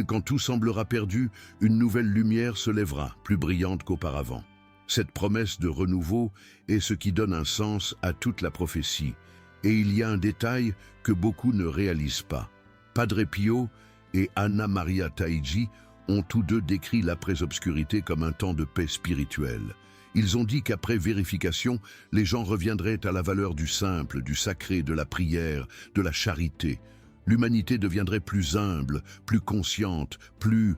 quand tout semblera perdu, une nouvelle lumière se lèvera, plus brillante qu'auparavant. Cette promesse de renouveau est ce qui donne un sens à toute la prophétie, et il y a un détail que beaucoup ne réalisent pas. Padre Pio et Anna Maria Taigi ont tous deux décrit l'après-obscurité comme un temps de paix spirituelle. Ils ont dit qu'après vérification, les gens reviendraient à la valeur du simple, du sacré, de la prière, de la charité. L'humanité deviendrait plus humble, plus consciente, plus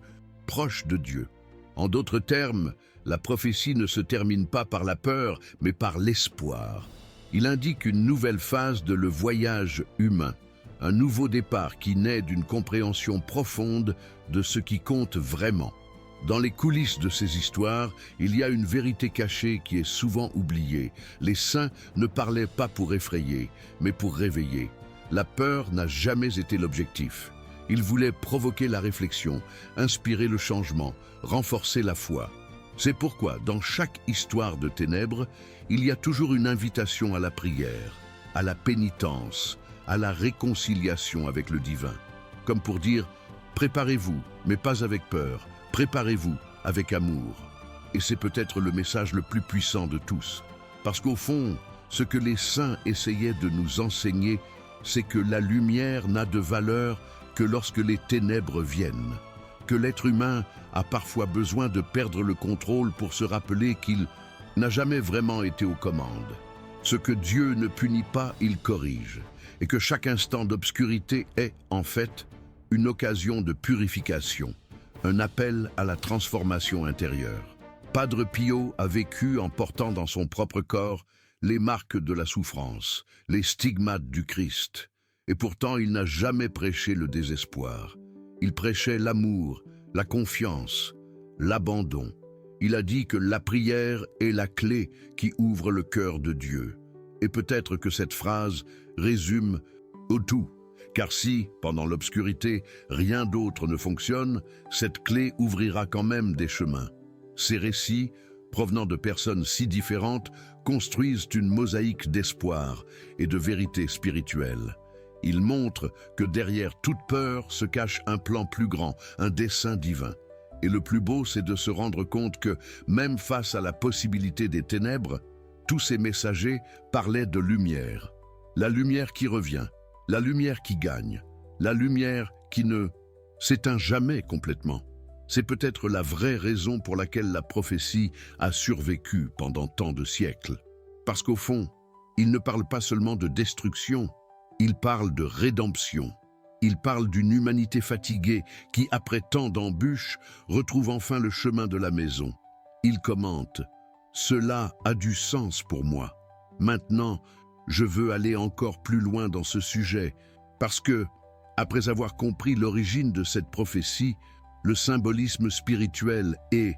proche de Dieu. En d'autres termes, la prophétie ne se termine pas par la peur, mais par l'espoir. Il indique une nouvelle phase de le voyage humain, un nouveau départ qui naît d'une compréhension profonde de ce qui compte vraiment. Dans les coulisses de ces histoires, il y a une vérité cachée qui est souvent oubliée. Les saints ne parlaient pas pour effrayer, mais pour réveiller. La peur n'a jamais été l'objectif. Ils voulaient provoquer la réflexion, inspirer le changement, renforcer la foi. C'est pourquoi, dans chaque histoire de ténèbres, il y a toujours une invitation à la prière, à la pénitence, à la réconciliation avec le divin. Comme pour dire « préparez-vous, mais pas avec peur ». Préparez-vous avec amour. Et c'est peut-être le message le plus puissant de tous. Parce qu'au fond, ce que les saints essayaient de nous enseigner, c'est que la lumière n'a de valeur que lorsque les ténèbres viennent. Que l'être humain a parfois besoin de perdre le contrôle pour se rappeler qu'il n'a jamais vraiment été aux commandes. Ce que Dieu ne punit pas, il corrige. Et que chaque instant d'obscurité est, en fait, une occasion de purification. Un appel à la transformation intérieure. Padre Pio a vécu en portant dans son propre corps les marques de la souffrance, les stigmates du Christ. Et pourtant, il n'a jamais prêché le désespoir. Il prêchait l'amour, la confiance, l'abandon. Il a dit que la prière est la clé qui ouvre le cœur de Dieu. Et peut-être que cette phrase résume au tout. Car si, pendant l'obscurité, rien d'autre ne fonctionne, cette clé ouvrira quand même des chemins. Ces récits provenant de personnes si différentes, construisent une mosaïque d'espoir et de vérité spirituelle. Ils montrent que derrière toute peur se cache un plan plus grand, un dessein divin. Et le plus beau, c'est de se rendre compte que, même face à la possibilité des ténèbres, tous ces messagers parlaient de lumière. La lumière qui revient, la lumière qui gagne, la lumière qui ne s'éteint jamais complètement. C'est peut-être la vraie raison pour laquelle la prophétie a survécu pendant tant de siècles. Parce qu'au fond, il ne parle pas seulement de destruction, il parle de rédemption. Il parle d'une humanité fatiguée qui, après tant d'embûches, retrouve enfin le chemin de la maison. Il commente « Cela a du sens pour moi. Maintenant, je veux aller encore plus loin dans ce sujet, parce que, après avoir compris l'origine de cette prophétie, le symbolisme spirituel et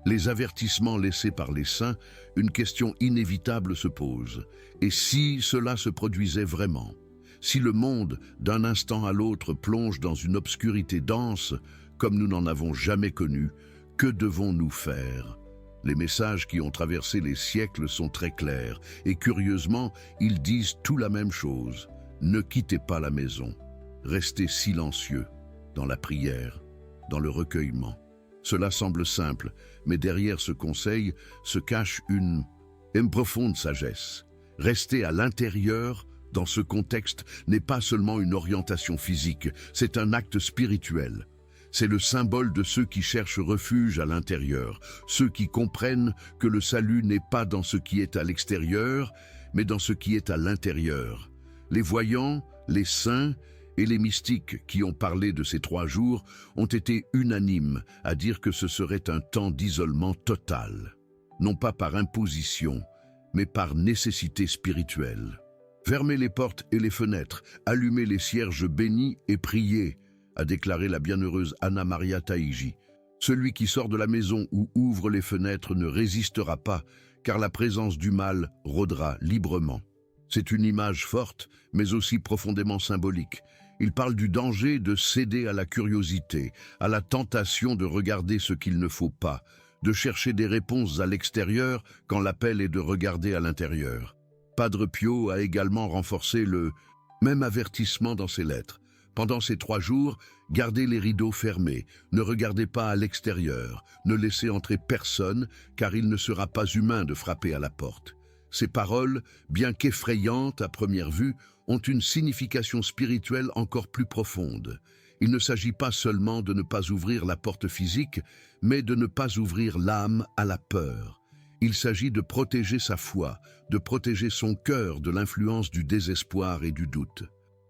les avertissements laissés par les saints, une question inévitable se pose. Et si cela se produisait vraiment ? Si le monde, d'un instant à l'autre, plonge dans une obscurité dense, comme nous n'en avons jamais connu, que devons-nous faire ? Les messages qui ont traversé les siècles sont très clairs, et curieusement, ils disent tout la même chose. Ne quittez pas la maison. Restez silencieux, dans la prière, dans le recueillement. Cela semble simple, mais derrière ce conseil se cache une profonde sagesse. Rester à l'intérieur, dans ce contexte, n'est pas seulement une orientation physique, c'est un acte spirituel. C'est le symbole de ceux qui cherchent refuge à l'intérieur, ceux qui comprennent que le salut n'est pas dans ce qui est à l'extérieur, mais dans ce qui est à l'intérieur. Les voyants, les saints et les mystiques qui ont parlé de ces 3 jours ont été unanimes à dire que ce serait un temps d'isolement total, non pas par imposition, mais par nécessité spirituelle. Fermez les portes et les fenêtres, allumez les cierges bénis et priez, a déclaré la bienheureuse Anna Maria Taigi. Celui qui sort de la maison ou ouvre les fenêtres ne résistera pas, car la présence du mal rôdera librement. C'est une image forte, mais aussi profondément symbolique. Il parle du danger de céder à la curiosité, à la tentation de regarder ce qu'il ne faut pas, de chercher des réponses à l'extérieur quand l'appel est de regarder à l'intérieur. Padre Pio a également renforcé le même avertissement dans ses lettres. Pendant ces 3 jours, gardez les rideaux fermés, ne regardez pas à l'extérieur, ne laissez entrer personne, car il ne sera pas humain de frapper à la porte. Ces paroles, bien qu'effrayantes à première vue, ont une signification spirituelle encore plus profonde. Il ne s'agit pas seulement de ne pas ouvrir la porte physique, mais de ne pas ouvrir l'âme à la peur. Il s'agit de protéger sa foi, de protéger son cœur de l'influence du désespoir et du doute.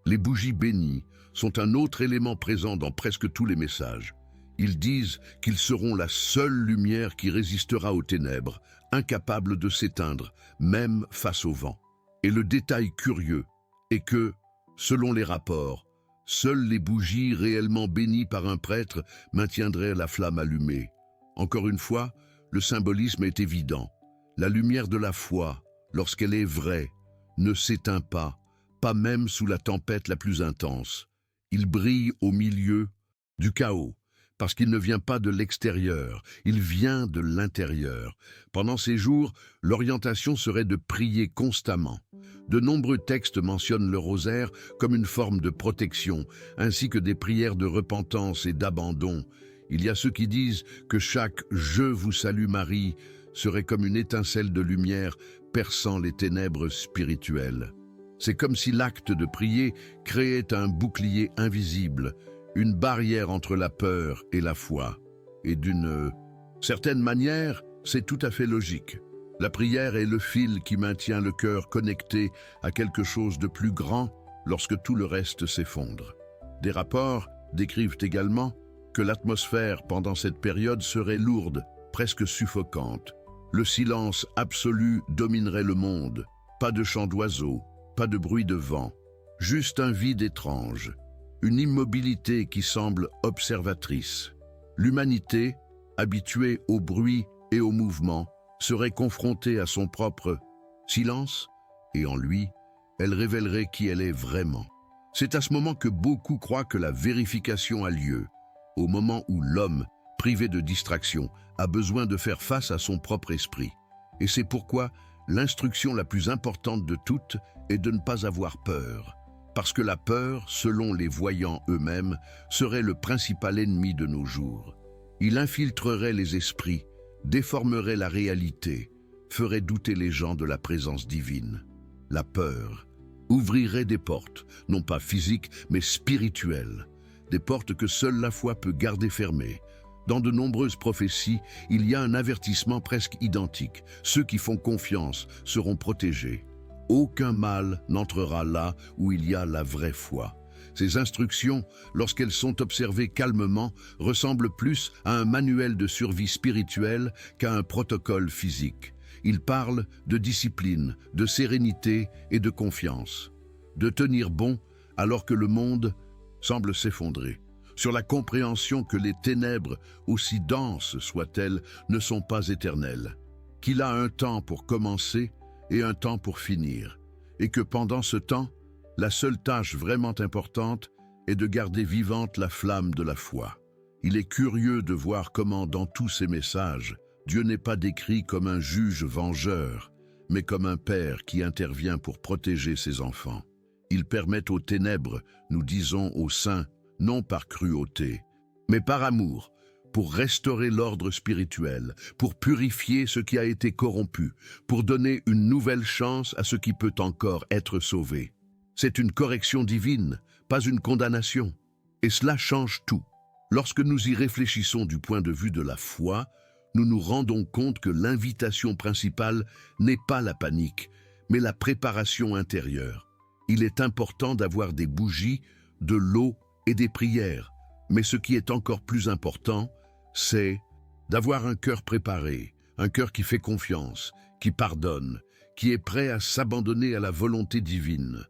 Les bougies bénies sont un autre élément présent dans presque tous les messages. Ils disent qu'ils seront la seule lumière qui résistera aux ténèbres, incapable de s'éteindre, même face au vent. Et le détail curieux est que, selon les rapports, seules les bougies réellement bénies par un prêtre maintiendraient la flamme allumée. Encore une fois, le symbolisme est évident. La lumière de la foi, lorsqu'elle est vraie, ne s'éteint pas, pas même sous la tempête la plus intense. Il brille au milieu du chaos, parce qu'il ne vient pas de l'extérieur, il vient de l'intérieur. Pendant ces jours, l'orientation serait de prier constamment. De nombreux textes mentionnent le rosaire comme une forme de protection, ainsi que des prières de repentance et d'abandon. Il y a ceux qui disent que chaque « Je vous salue Marie » serait comme une étincelle de lumière perçant les ténèbres spirituelles. C'est comme si l'acte de prier créait un bouclier invisible, une barrière entre la peur et la foi. Et d'une certaine manière, c'est tout à fait logique. La prière est le fil qui maintient le cœur connecté à quelque chose de plus grand lorsque tout le reste s'effondre. Des rapports décrivent également que l'atmosphère pendant cette période serait lourde, presque suffocante. Le silence absolu dominerait le monde. Pas de chant d'oiseaux, pas de bruit de vent. Juste un vide étrange, une immobilité qui semble observatrice. L'humanité, habituée au bruit et au mouvement, serait confrontée à son propre silence, et en lui, elle révélerait qui elle est vraiment. C'est à ce moment que beaucoup croient que la vérification a lieu, au moment où l'homme privé de distraction, a besoin de faire face à son propre esprit. Et c'est pourquoi l'instruction la plus importante de toutes est de ne pas avoir peur. Parce que la peur, selon les voyants eux-mêmes, serait le principal ennemi de nos jours. Il infiltrerait les esprits, déformerait la réalité, ferait douter les gens de la présence divine. La peur ouvrirait des portes, non pas physiques, mais spirituelles. Des portes que seule la foi peut garder fermées. Dans de nombreuses prophéties, il y a un avertissement presque identique. Ceux qui font confiance seront protégés. Aucun mal n'entrera là où il y a la vraie foi. Ces instructions, lorsqu'elles sont observées calmement, ressemblent plus à un manuel de survie spirituelle qu'à un protocole physique. Ils parlent de discipline, de sérénité et de confiance. De tenir bon alors que le monde semble s'effondrer. Sur la compréhension que les ténèbres, aussi denses soient-elles, ne sont pas éternelles. Qu'il a un temps pour commencer et un temps pour finir. Et que pendant ce temps, la seule tâche vraiment importante est de garder vivante la flamme de la foi. Il est curieux de voir comment dans tous ces messages, Dieu n'est pas décrit comme un juge vengeur, mais comme un père qui intervient pour protéger ses enfants. Il permet aux ténèbres, nous disons aux saints, non par cruauté, mais par amour, pour restaurer l'ordre spirituel, pour purifier ce qui a été corrompu, pour donner une nouvelle chance à ce qui peut encore être sauvé. C'est une correction divine, pas une condamnation. Et cela change tout. Lorsque nous y réfléchissons du point de vue de la foi, nous nous rendons compte que l'invitation principale n'est pas la panique, mais la préparation intérieure. Il est important d'avoir des bougies, de l'eau et des prières, mais ce qui est encore plus important, c'est d'avoir un cœur préparé, un cœur qui fait confiance, qui pardonne, qui est prêt à s'abandonner à la volonté divine.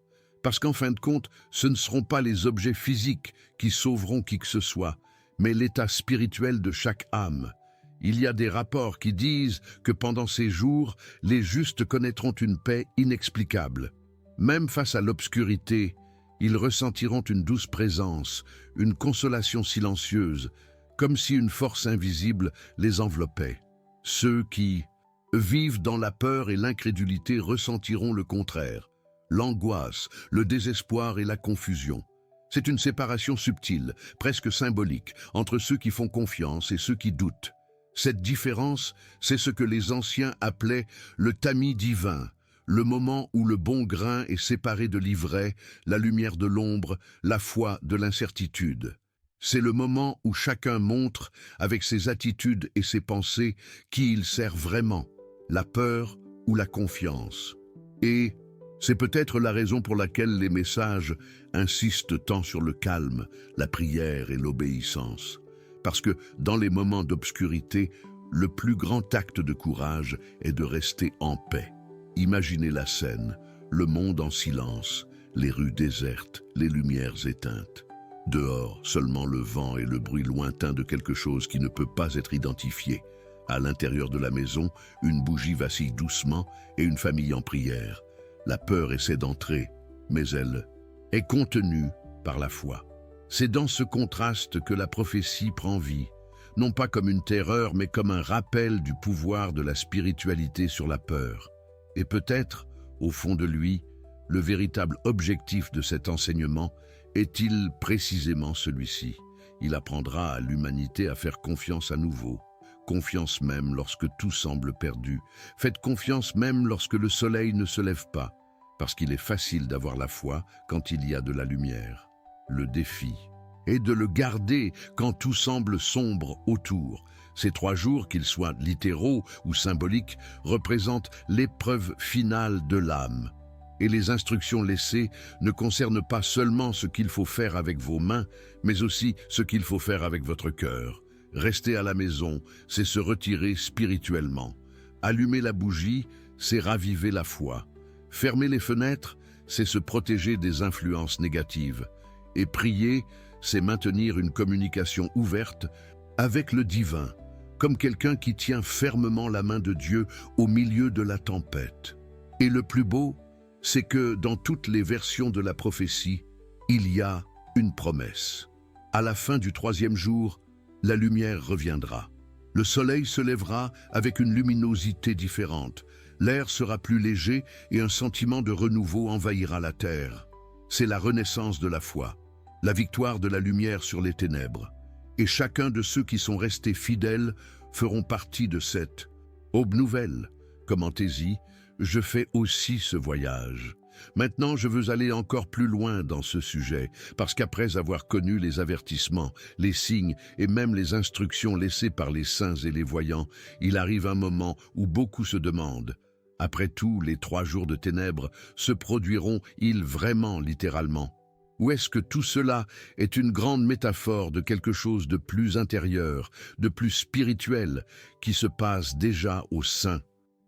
Parce qu'en fin de compte, ce ne seront pas les objets physiques qui sauveront qui que ce soit, mais l'état spirituel de chaque âme. Il y a des rapports qui disent que pendant ces jours, les justes connaîtront une paix inexplicable. Même face à l'obscurité, ils ressentiront une douce présence, une consolation silencieuse, comme si une force invisible les enveloppait. Ceux qui vivent dans la peur et l'incrédulité ressentiront le contraire, l'angoisse, le désespoir et la confusion. C'est une séparation subtile, presque symbolique, entre ceux qui font confiance et ceux qui doutent. Cette différence, c'est ce que les anciens appelaient le tamis divin, le moment où le bon grain est séparé de l'ivraie, la lumière de l'ombre, la foi de l'incertitude. C'est le moment où chacun montre, avec ses attitudes et ses pensées, qui il sert vraiment, la peur ou la confiance. Et c'est peut-être la raison pour laquelle les messages insistent tant sur le calme, la prière et l'obéissance. Parce que dans les moments d'obscurité, le plus grand acte de courage est de rester en paix. Imaginez la scène, le monde en silence, les rues désertes, les lumières éteintes. Dehors, seulement le vent et le bruit lointain de quelque chose qui ne peut pas être identifié. À l'intérieur de la maison, une bougie vacille doucement et une famille en prière. La peur essaie d'entrer, mais elle est contenue par la foi. C'est dans ce contraste que la prophétie prend vie, non pas comme une terreur, mais comme un rappel du pouvoir de la spiritualité sur la peur. Et peut-être, au fond de lui, le véritable objectif de cet enseignement est-il précisément celui-ci. Il apprendra à l'humanité à faire confiance à nouveau. Confiance même lorsque tout semble perdu. Faites confiance même lorsque le soleil ne se lève pas, parce qu'il est facile d'avoir la foi quand il y a de la lumière. Le défi est de le garder quand tout semble sombre autour. Ces 3 jours, qu'ils soient littéraux ou symboliques, représentent l'épreuve finale de l'âme. Et les instructions laissées ne concernent pas seulement ce qu'il faut faire avec vos mains, mais aussi ce qu'il faut faire avec votre cœur. Rester à la maison, c'est se retirer spirituellement. Allumer la bougie, c'est raviver la foi. Fermer les fenêtres, c'est se protéger des influences négatives. Et prier, c'est maintenir une communication ouverte avec le divin, comme quelqu'un qui tient fermement la main de Dieu au milieu de la tempête. Et le plus beau, c'est que dans toutes les versions de la prophétie, il y a une promesse. À la fin du 3e jour, la lumière reviendra. Le soleil se lèvera avec une luminosité différente. L'air sera plus léger et un sentiment de renouveau envahira la terre. C'est la renaissance de la foi, la victoire de la lumière sur les ténèbres. Et chacun de ceux qui sont restés fidèles feront partie de cette aube nouvelle. Commentez-y, je fais aussi ce voyage. Maintenant, je veux aller encore plus loin dans ce sujet, parce qu'après avoir connu les avertissements, les signes et même les instructions laissées par les saints et les voyants, il arrive un moment où beaucoup se demandent. Après tout, les 3 jours de ténèbres se produiront-ils vraiment littéralement? Ou est-ce que tout cela est une grande métaphore de quelque chose de plus intérieur, de plus spirituel, qui se passe déjà au sein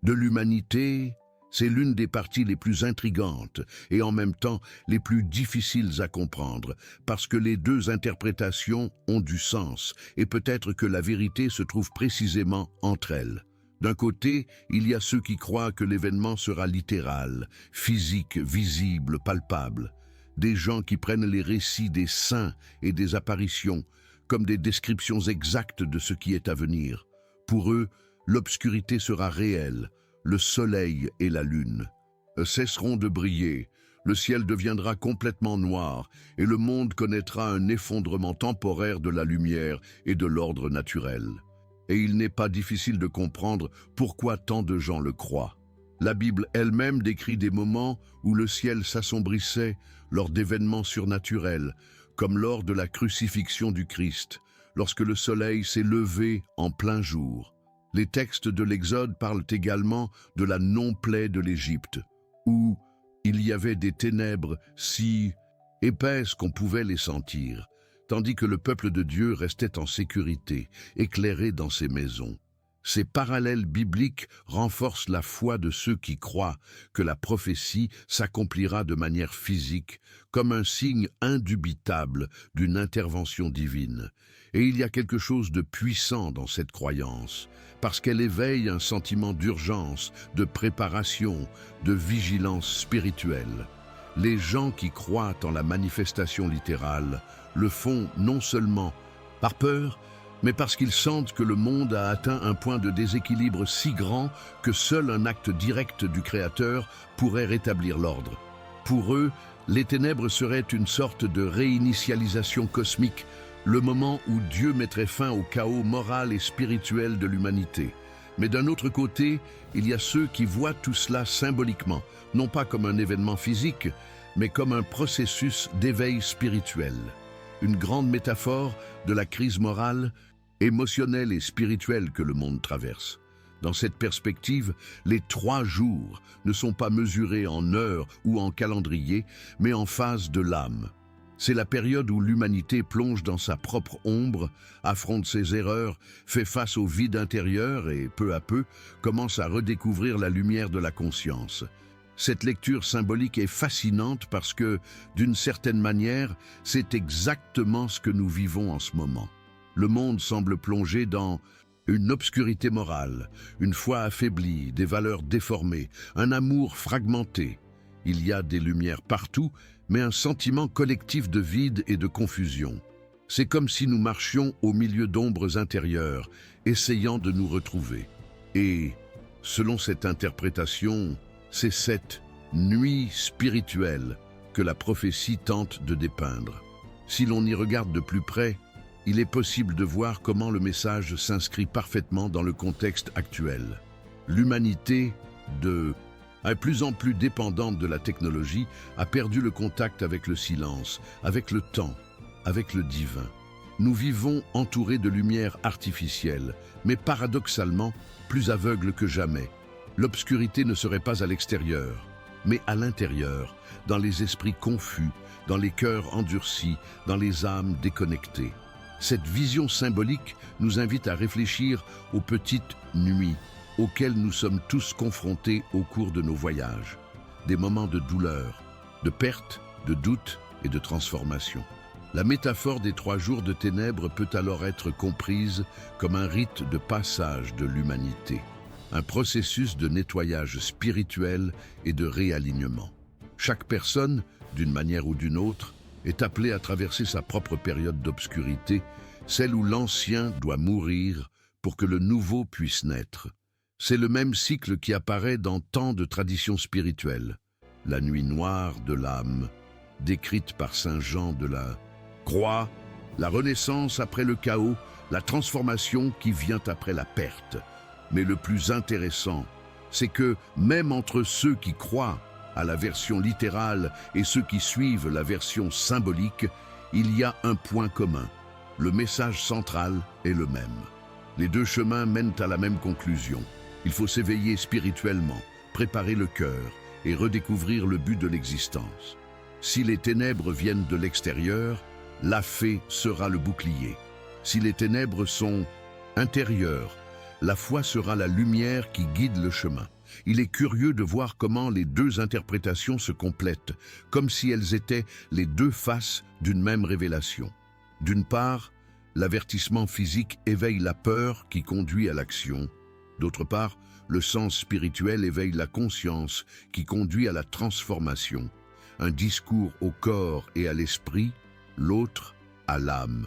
de l'humanité? C'est l'une des parties les plus intrigantes et en même temps les plus difficiles à comprendre, parce que les deux interprétations ont du sens et peut-être que la vérité se trouve précisément entre elles. D'un côté, il y a ceux qui croient que l'événement sera littéral, physique, visible, palpable. Des gens qui prennent les récits des saints et des apparitions comme des descriptions exactes de ce qui est à venir. Pour eux, l'obscurité sera réelle, le soleil et la lune cesseront de briller, le ciel deviendra complètement noir et le monde connaîtra un effondrement temporaire de la lumière et de l'ordre naturel. Et il n'est pas difficile de comprendre pourquoi tant de gens le croient. La Bible elle-même décrit des moments où le ciel s'assombrissait lors d'événements surnaturels, comme lors de la crucifixion du Christ, lorsque le soleil s'est levé en plein jour. Les textes de l'Exode parlent également de la non-plaie de l'Égypte, où il y avait des ténèbres si épaisses qu'on pouvait les sentir, tandis que le peuple de Dieu restait en sécurité, éclairé dans ses maisons. Ces parallèles bibliques renforcent la foi de ceux qui croient que la prophétie s'accomplira de manière physique, comme un signe indubitable d'une intervention divine. Et il y a quelque chose de puissant dans cette croyance, parce qu'elle éveille un sentiment d'urgence, de préparation, de vigilance spirituelle. Les gens qui croient en la manifestation littérale le font non seulement par peur, mais parce qu'ils sentent que le monde a atteint un point de déséquilibre si grand que seul un acte direct du Créateur pourrait rétablir l'ordre. Pour eux, les ténèbres seraient une sorte de réinitialisation cosmique, le moment où Dieu mettrait fin au chaos moral et spirituel de l'humanité. Mais d'un autre côté, il y a ceux qui voient tout cela symboliquement, non pas comme un événement physique, mais comme un processus d'éveil spirituel. Une grande métaphore de la crise morale, émotionnelle et spirituelle que le monde traverse. Dans cette perspective, les 3 jours ne sont pas mesurés en heures ou en calendrier, mais en phase de l'âme. C'est la période où l'humanité plonge dans sa propre ombre, affronte ses erreurs, fait face au vide intérieur et, peu à peu, commence à redécouvrir la lumière de la conscience. Cette lecture symbolique est fascinante parce que, d'une certaine manière, c'est exactement ce que nous vivons en ce moment. Le monde semble plongé dans une obscurité morale, une foi affaiblie, des valeurs déformées, un amour fragmenté. Il y a des lumières partout, mais un sentiment collectif de vide et de confusion. C'est comme si nous marchions au milieu d'ombres intérieures, essayant de nous retrouver. Et, selon cette interprétation, c'est cette nuit spirituelle que la prophétie tente de dépeindre. Si l'on y regarde de plus près, il est possible de voir comment le message s'inscrit parfaitement dans le contexte actuel. L'humanité, de plus en plus dépendante de la technologie, a perdu le contact avec le silence, avec le temps, avec le divin. Nous vivons entourés de lumière artificielle, mais paradoxalement, plus aveugles que jamais. L'obscurité ne serait pas à l'extérieur, mais à l'intérieur, dans les esprits confus, dans les cœurs endurcis, dans les âmes déconnectées. Cette vision symbolique nous invite à réfléchir aux petites nuits auxquelles nous sommes tous confrontés au cours de nos voyages. Des moments de douleur, de perte, de doute et de transformation. La métaphore des 3 jours de ténèbres peut alors être comprise comme un rite de passage de l'humanité, un processus de nettoyage spirituel et de réalignement. Chaque personne, d'une manière ou d'une autre, est appelée à traverser sa propre période d'obscurité, celle où l'ancien doit mourir pour que le nouveau puisse naître. C'est le même cycle qui apparaît dans tant de traditions spirituelles. La nuit noire de l'âme, décrite par saint Jean de la Croix, la renaissance après le chaos, la transformation qui vient après la perte. Mais le plus intéressant, c'est que même entre ceux qui croient à la version littérale et ceux qui suivent la version symbolique, il y a un point commun. Le message central est le même. Les deux chemins mènent à la même conclusion. Il faut s'éveiller spirituellement, préparer le cœur et redécouvrir le but de l'existence. Si les ténèbres viennent de l'extérieur, la fée sera le bouclier. Si les ténèbres sont intérieures, la foi sera la lumière qui guide le chemin. Il est curieux de voir comment les deux interprétations se complètent, comme si elles étaient les deux faces d'une même révélation. D'une part, l'avertissement physique éveille la peur qui conduit à l'action. D'autre part, le sens spirituel éveille la conscience qui conduit à la transformation. Un discours au corps et à l'esprit, l'autre à l'âme.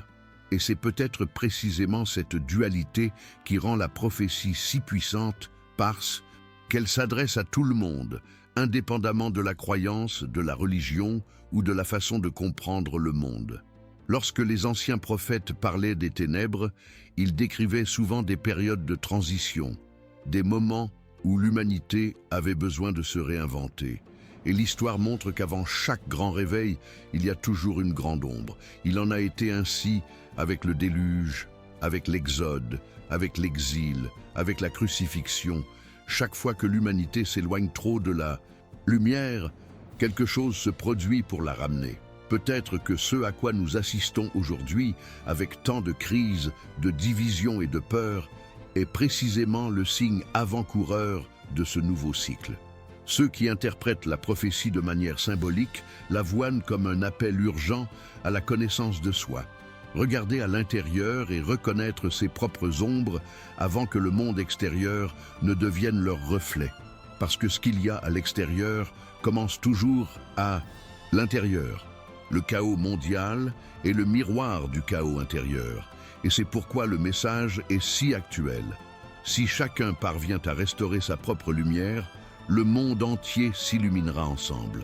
Et c'est peut-être précisément cette dualité qui rend la prophétie si puissante parce qu'elle s'adresse à tout le monde, indépendamment de la croyance, de la religion ou de la façon de comprendre le monde. Lorsque les anciens prophètes parlaient des ténèbres, ils décrivaient souvent des périodes de transition, des moments où l'humanité avait besoin de se réinventer. Et l'histoire montre qu'avant chaque grand réveil, il y a toujours une grande ombre. Il en a été ainsi avec le déluge, avec l'exode, avec l'exil, avec la crucifixion. Chaque fois que l'humanité s'éloigne trop de la lumière, quelque chose se produit pour la ramener. Peut-être que ce à quoi nous assistons aujourd'hui, avec tant de crises, de divisions et de peurs, est précisément le signe avant-coureur de ce nouveau cycle. Ceux qui interprètent la prophétie de manière symbolique la voient comme un appel urgent à la connaissance de soi. Regarder à l'intérieur et reconnaître ses propres ombres avant que le monde extérieur ne devienne leur reflet. Parce que ce qu'il y a à l'extérieur commence toujours à l'intérieur. Le chaos mondial est le miroir du chaos intérieur. Et c'est pourquoi le message est si actuel. Si chacun parvient à restaurer sa propre lumière, le monde entier s'illuminera ensemble.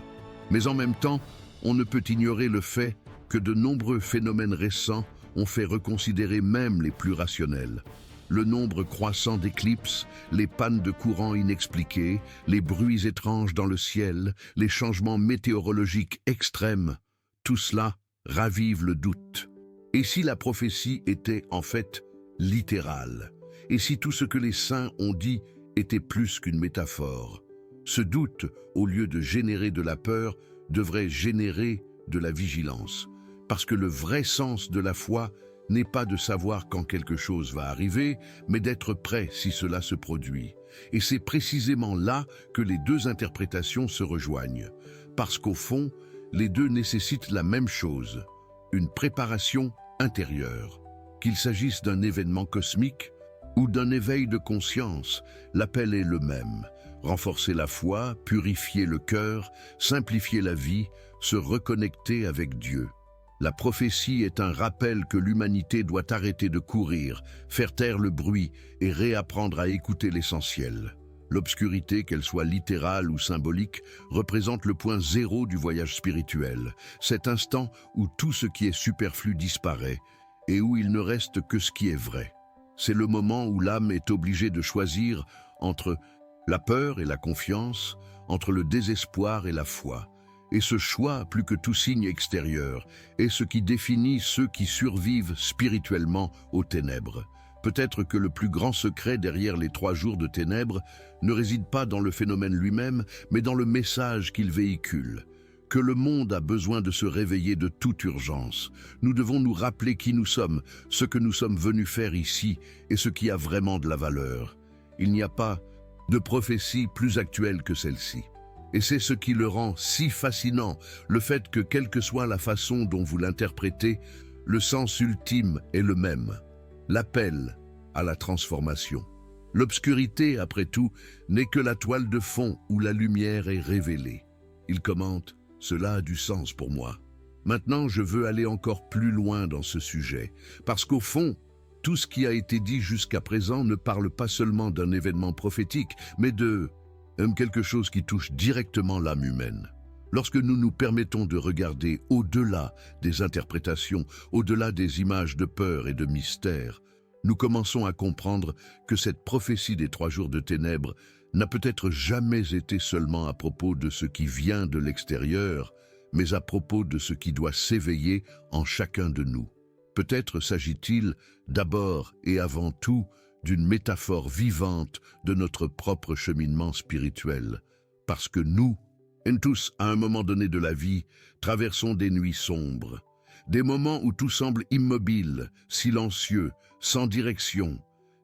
Mais en même temps, on ne peut ignorer le fait que de nombreux phénomènes récents ont fait reconsidérer même les plus rationnels. Le nombre croissant d'éclipses, les pannes de courant inexpliquées, les bruits étranges dans le ciel, les changements météorologiques extrêmes, tout cela ravive le doute. Et si la prophétie était en fait littérale? Et si tout ce que les saints ont dit était plus qu'une métaphore? Ce doute, au lieu de générer de la peur, devrait générer de la vigilance. Parce que le vrai sens de la foi n'est pas de savoir quand quelque chose va arriver, mais d'être prêt si cela se produit. Et c'est précisément là que les deux interprétations se rejoignent. Parce qu'au fond, les deux nécessitent la même chose, une préparation intérieure. Qu'il s'agisse d'un événement cosmique ou d'un éveil de conscience, l'appel est le même. Renforcer la foi, purifier le cœur, simplifier la vie, se reconnecter avec Dieu. La prophétie est un rappel que l'humanité doit arrêter de courir, faire taire le bruit et réapprendre à écouter l'essentiel. L'obscurité, qu'elle soit littérale ou symbolique, représente le point zéro du voyage spirituel, cet instant où tout ce qui est superflu disparaît et où il ne reste que ce qui est vrai. C'est le moment où l'âme est obligée de choisir entre la peur et la confiance, entre le désespoir et la foi. Et ce choix, plus que tout signe extérieur, est ce qui définit ceux qui survivent spirituellement aux ténèbres. Peut-être que le plus grand secret derrière les 3 jours de ténèbres ne réside pas dans le phénomène lui-même, mais dans le message qu'il véhicule. Que le monde a besoin de se réveiller de toute urgence. Nous devons nous rappeler qui nous sommes, ce que nous sommes venus faire ici et ce qui a vraiment de la valeur. Il n'y a pas de prophétie plus actuelle que celle-ci. Et c'est ce qui le rend si fascinant, le fait que, quelle que soit la façon dont vous l'interprétez, le sens ultime est le même. L'appel à la transformation. L'obscurité, après tout, n'est que la toile de fond où la lumière est révélée. Il commente « Cela a du sens pour moi. Maintenant, je veux aller encore plus loin dans ce sujet, parce qu'au fond, tout ce qui a été dit jusqu'à présent ne parle pas seulement d'un événement prophétique, mais de quelque chose qui touche directement l'âme humaine. Lorsque nous nous permettons de regarder au-delà des interprétations, au-delà des images de peur et de mystère, nous commençons à comprendre que cette prophétie des 3 jours de ténèbres n'a peut-être jamais été seulement à propos de ce qui vient de l'extérieur, mais à propos de ce qui doit s'éveiller en chacun de nous. Peut-être s'agit-il d'abord et avant tout d'une métaphore vivante de notre propre cheminement spirituel, parce que nous tous, à un moment donné de la vie, traversons des nuits sombres, des moments où tout semble immobile, silencieux, sans direction,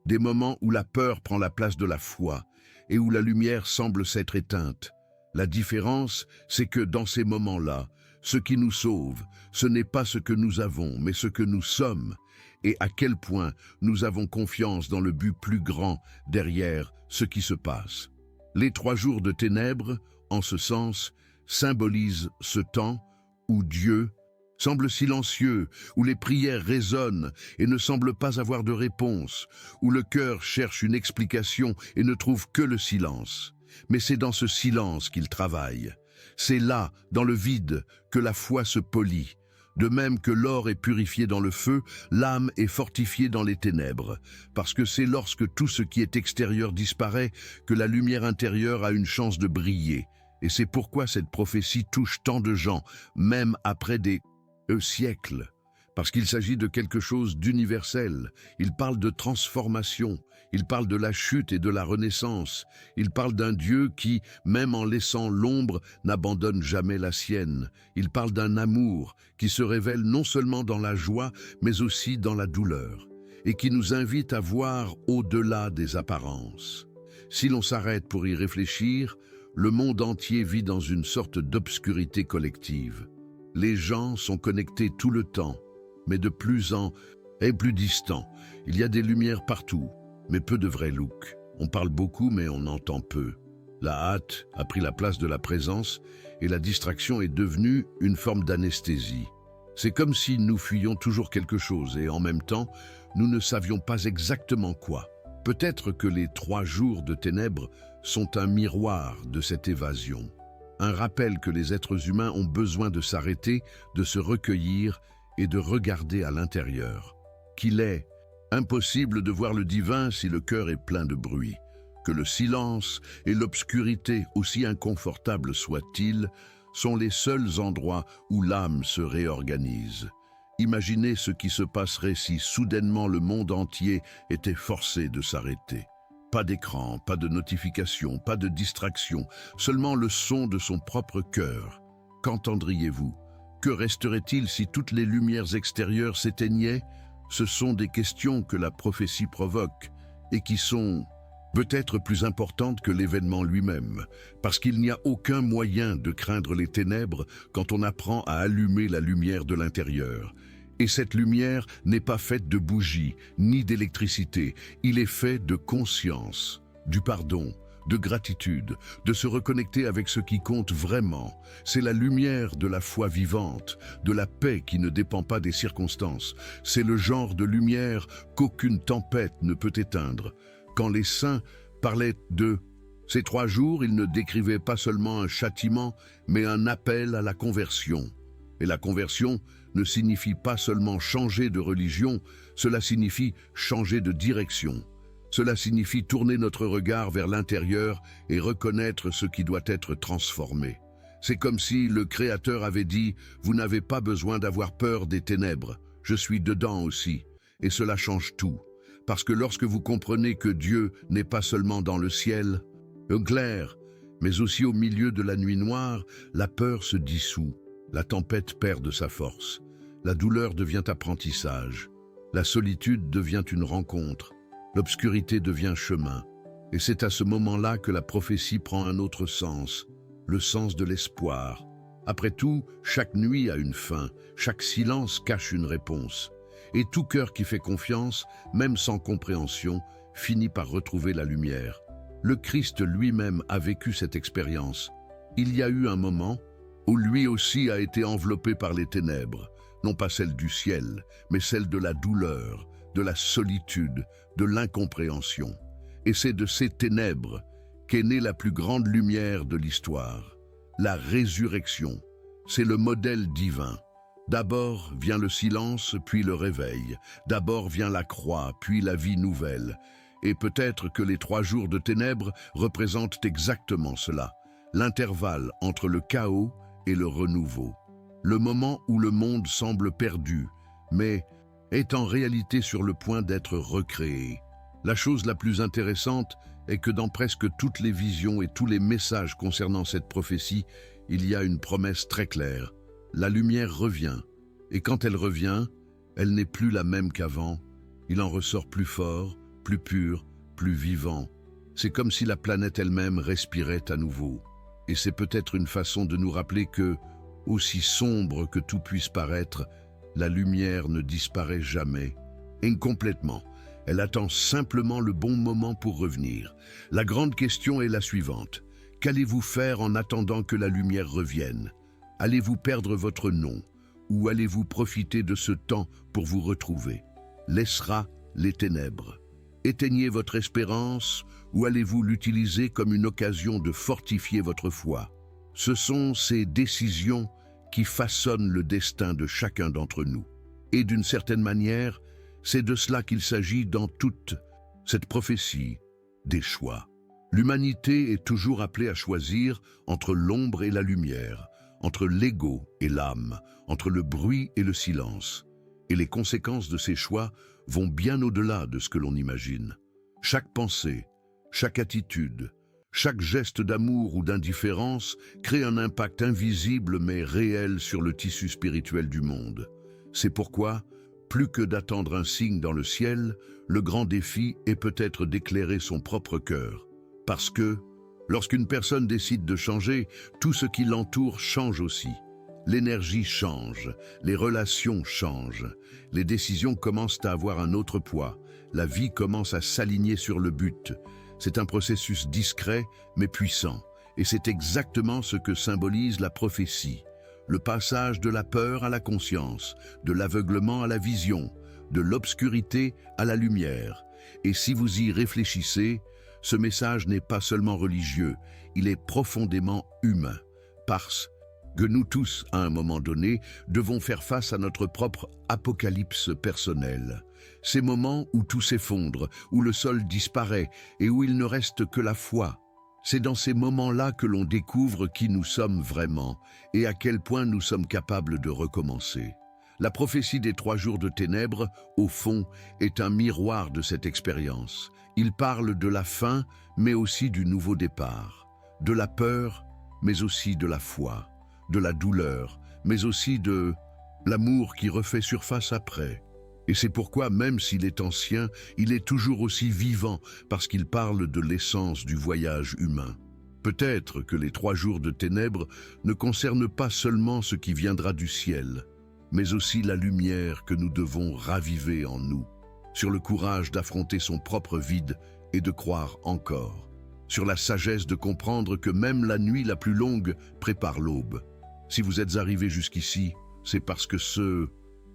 des moments où la peur prend la place de la foi et où la lumière semble s'être éteinte. La différence, c'est que dans ces moments-là, ce qui nous sauve, ce n'est pas ce que nous avons, mais ce que nous sommes, et à quel point nous avons confiance dans le but plus grand derrière ce qui se passe. Les 3 jours de ténèbres, en ce sens, symbolisent ce temps où Dieu semble silencieux, où les prières résonnent et ne semblent pas avoir de réponse, où le cœur cherche une explication et ne trouve que le silence. Mais c'est dans ce silence qu'il travaille. C'est là, dans le vide, que la foi se polit. De même que l'or est purifié dans le feu, l'âme est fortifiée dans les ténèbres, parce que c'est lorsque tout ce qui est extérieur disparaît que la lumière intérieure a une chance de briller. Et c'est pourquoi cette prophétie touche tant de gens, même après des siècles. Parce qu'il s'agit de quelque chose d'universel. Il parle de transformation, il parle de la chute et de la renaissance. Il parle d'un Dieu qui, même en laissant l'ombre, n'abandonne jamais la sienne. Il parle d'un amour qui se révèle non seulement dans la joie, mais aussi dans la douleur, et qui nous invite à voir au-delà des apparences. Si l'on s'arrête pour y réfléchir, le monde entier vit dans une sorte d'obscurité collective. Les gens sont connectés tout le temps, mais de plus en plus distants. Il y a des lumières partout, mais peu de vrais looks. On parle beaucoup, mais on entend peu. La hâte a pris la place de la présence et la distraction est devenue une forme d'anesthésie. C'est comme si nous fuyions toujours quelque chose et en même temps, nous ne savions pas exactement quoi. Peut-être que les 3 jours de ténèbres sont un miroir de cette évasion. Un rappel que les êtres humains ont besoin de s'arrêter, de se recueillir et de regarder à l'intérieur. Qu'il est impossible de voir le divin si le cœur est plein de bruit. Que le silence et l'obscurité, aussi inconfortables soient-ils, sont les seuls endroits où l'âme se réorganise. Imaginez ce qui se passerait si soudainement le monde entier était forcé de s'arrêter. Pas d'écran, pas de notification, pas de distraction, seulement le son de son propre cœur. Qu'entendriez-vous? Que resterait-il si toutes les lumières extérieures s'éteignaient? Ce sont des questions que la prophétie provoque et qui sont peut-être plus importantes que l'événement lui-même, parce qu'il n'y a aucun moyen de craindre les ténèbres quand on apprend à allumer la lumière de l'intérieur. Et cette lumière n'est pas faite de bougies, ni d'électricité. Il est fait de conscience, du pardon, de gratitude, de se reconnecter avec ce qui compte vraiment. C'est la lumière de la foi vivante, de la paix qui ne dépend pas des circonstances. C'est le genre de lumière qu'aucune tempête ne peut éteindre. Quand les saints parlaient de ces 3 jours, ils ne décrivaient pas seulement un châtiment, mais un appel à la conversion. Et la conversion ne signifie pas seulement changer de religion, cela signifie changer de direction. Cela signifie tourner notre regard vers l'intérieur et reconnaître ce qui doit être transformé. C'est comme si le Créateur avait dit « Vous n'avez pas besoin d'avoir peur des ténèbres, je suis dedans aussi ». Et cela change tout, parce que lorsque vous comprenez que Dieu n'est pas seulement dans le ciel, clair, mais aussi au milieu de la nuit noire, la peur se dissout, la tempête perd de sa force, la douleur devient apprentissage, la solitude devient une rencontre, l'obscurité devient chemin. Et c'est à ce moment-là que la prophétie prend un autre sens, le sens de l'espoir. Après tout, chaque nuit a une fin, chaque silence cache une réponse. Et tout cœur qui fait confiance, même sans compréhension, finit par retrouver la lumière. Le Christ lui-même a vécu cette expérience. Il y a eu un moment où lui aussi a été enveloppé par les ténèbres, non pas celles du ciel, mais celles de la douleur, de la solitude, de l'incompréhension. Et c'est de ces ténèbres qu'est née la plus grande lumière de l'histoire, la résurrection. C'est le modèle divin. D'abord vient le silence, puis le réveil. D'abord vient la croix, puis la vie nouvelle. Et peut-être que les 3 jours de ténèbres représentent exactement cela, l'intervalle entre le chaos et le renouveau. Le moment où le monde semble perdu, mais est en réalité sur le point d'être recréé. La chose la plus intéressante est que dans presque toutes les visions et tous les messages concernant cette prophétie, il y a une promesse très claire. La lumière revient, et quand elle revient, elle n'est plus la même qu'avant. Il en ressort plus fort, plus pur, plus vivant. C'est comme si la planète elle-même respirait à nouveau. Et c'est peut-être une façon de nous rappeler que, aussi sombre que tout puisse paraître, la lumière ne disparaît jamais, incomplètement. Elle attend simplement le bon moment pour revenir. La grande question est la suivante. Qu'allez-vous faire en attendant que la lumière revienne? Allez-vous perdre votre nom ou allez-vous profiter de ce temps pour vous retrouver? Laissera les ténèbres. Éteignez votre espérance ou allez-vous l'utiliser comme une occasion de fortifier votre foi? Ce sont ces décisions qui façonnent le destin de chacun d'entre nous. Et d'une certaine manière, c'est de cela qu'il s'agit dans toute cette prophétie des choix. L'humanité est toujours appelée à choisir entre l'ombre et la lumière, entre l'ego et l'âme, entre le bruit et le silence. Et les conséquences de ces choix vont bien au-delà de ce que l'on imagine. Chaque pensée, chaque attitude, chaque geste d'amour ou d'indifférence crée un impact invisible mais réel sur le tissu spirituel du monde. C'est pourquoi, plus que d'attendre un signe dans le ciel, le grand défi est peut-être d'éclairer son propre cœur. Parce que, lorsqu'une personne décide de changer, tout ce qui l'entoure change aussi. L'énergie change, les relations changent, les décisions commencent à avoir un autre poids, la vie commence à s'aligner sur le but. C'est un processus discret mais puissant, et c'est exactement ce que symbolise la prophétie. Le passage de la peur à la conscience, de l'aveuglement à la vision, de l'obscurité à la lumière. Et si vous y réfléchissez, ce message n'est pas seulement religieux, il est profondément humain, parce que nous tous, à un moment donné, devons faire face à notre propre apocalypse personnelle. Ces moments où tout s'effondre, où le sol disparaît et où il ne reste que la foi. C'est dans ces moments-là que l'on découvre qui nous sommes vraiment et à quel point nous sommes capables de recommencer. La prophétie des 3 jours de ténèbres, au fond, est un miroir de cette expérience. Il parle de la fin, mais aussi du nouveau départ, de la peur, mais aussi de la foi, de la douleur, mais aussi de l'amour qui refait surface après. Et c'est pourquoi, même s'il est ancien, il est toujours aussi vivant, parce qu'il parle de l'essence du voyage humain. Peut-être que les 3 jours de ténèbres ne concernent pas seulement ce qui viendra du ciel, mais aussi la lumière que nous devons raviver en nous, sur le courage d'affronter son propre vide et de croire encore, sur la sagesse de comprendre que même la nuit la plus longue prépare l'aube. Si vous êtes arrivé jusqu'ici, c'est parce que ce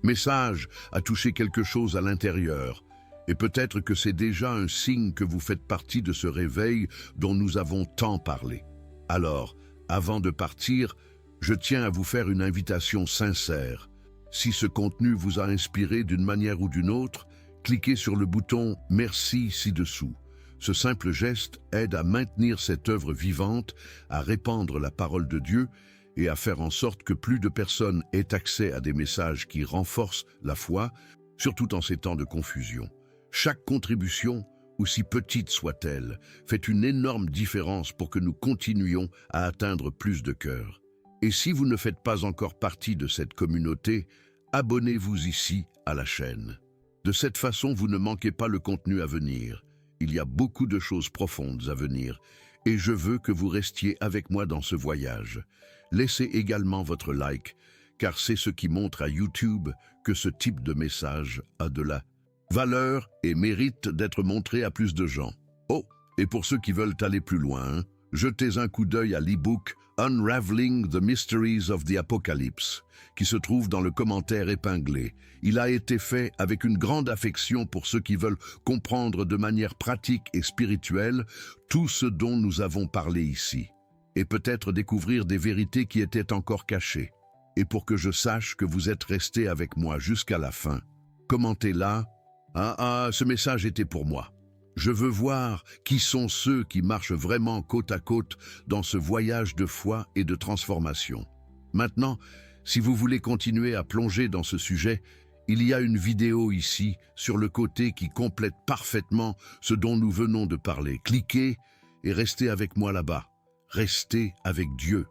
message a touché quelque chose à l'intérieur, et peut-être que c'est déjà un signe que vous faites partie de ce réveil dont nous avons tant parlé. Alors, avant de partir, je tiens à vous faire une invitation sincère. Si ce contenu vous a inspiré d'une manière ou d'une autre, cliquez sur le bouton « Merci » ci-dessous. Ce simple geste aide à maintenir cette œuvre vivante, à répandre la parole de Dieu et à faire en sorte que plus de personnes aient accès à des messages qui renforcent la foi, surtout en ces temps de confusion. Chaque contribution, aussi petite soit-elle, fait une énorme différence pour que nous continuions à atteindre plus de cœurs. Et si vous ne faites pas encore partie de cette communauté, abonnez-vous ici à la chaîne. De cette façon, vous ne manquez pas le contenu à venir. Il y a beaucoup de choses profondes à venir, et je veux que vous restiez avec moi dans ce voyage. Laissez également votre like, car c'est ce qui montre à YouTube que ce type de message a de la valeur et mérite d'être montré à plus de gens. Oh, et pour ceux qui veulent aller plus loin, jetez un coup d'œil à l'e-book Unraveling the Mysteries of the Apocalypse, qui se trouve dans le commentaire épinglé. Il a été fait avec une grande affection pour ceux qui veulent comprendre de manière pratique et spirituelle tout ce dont nous avons parlé ici, et peut-être découvrir des vérités qui étaient encore cachées. Et pour que je sache que vous êtes restés avec moi jusqu'à la fin, commentez là. Ce message était pour moi. Je veux voir qui sont ceux qui marchent vraiment côte à côte dans ce voyage de foi et de transformation. Maintenant, si vous voulez continuer à plonger dans ce sujet, il y a une vidéo ici sur le côté qui complète parfaitement ce dont nous venons de parler. Cliquez et restez avec moi là-bas. Restez avec Dieu.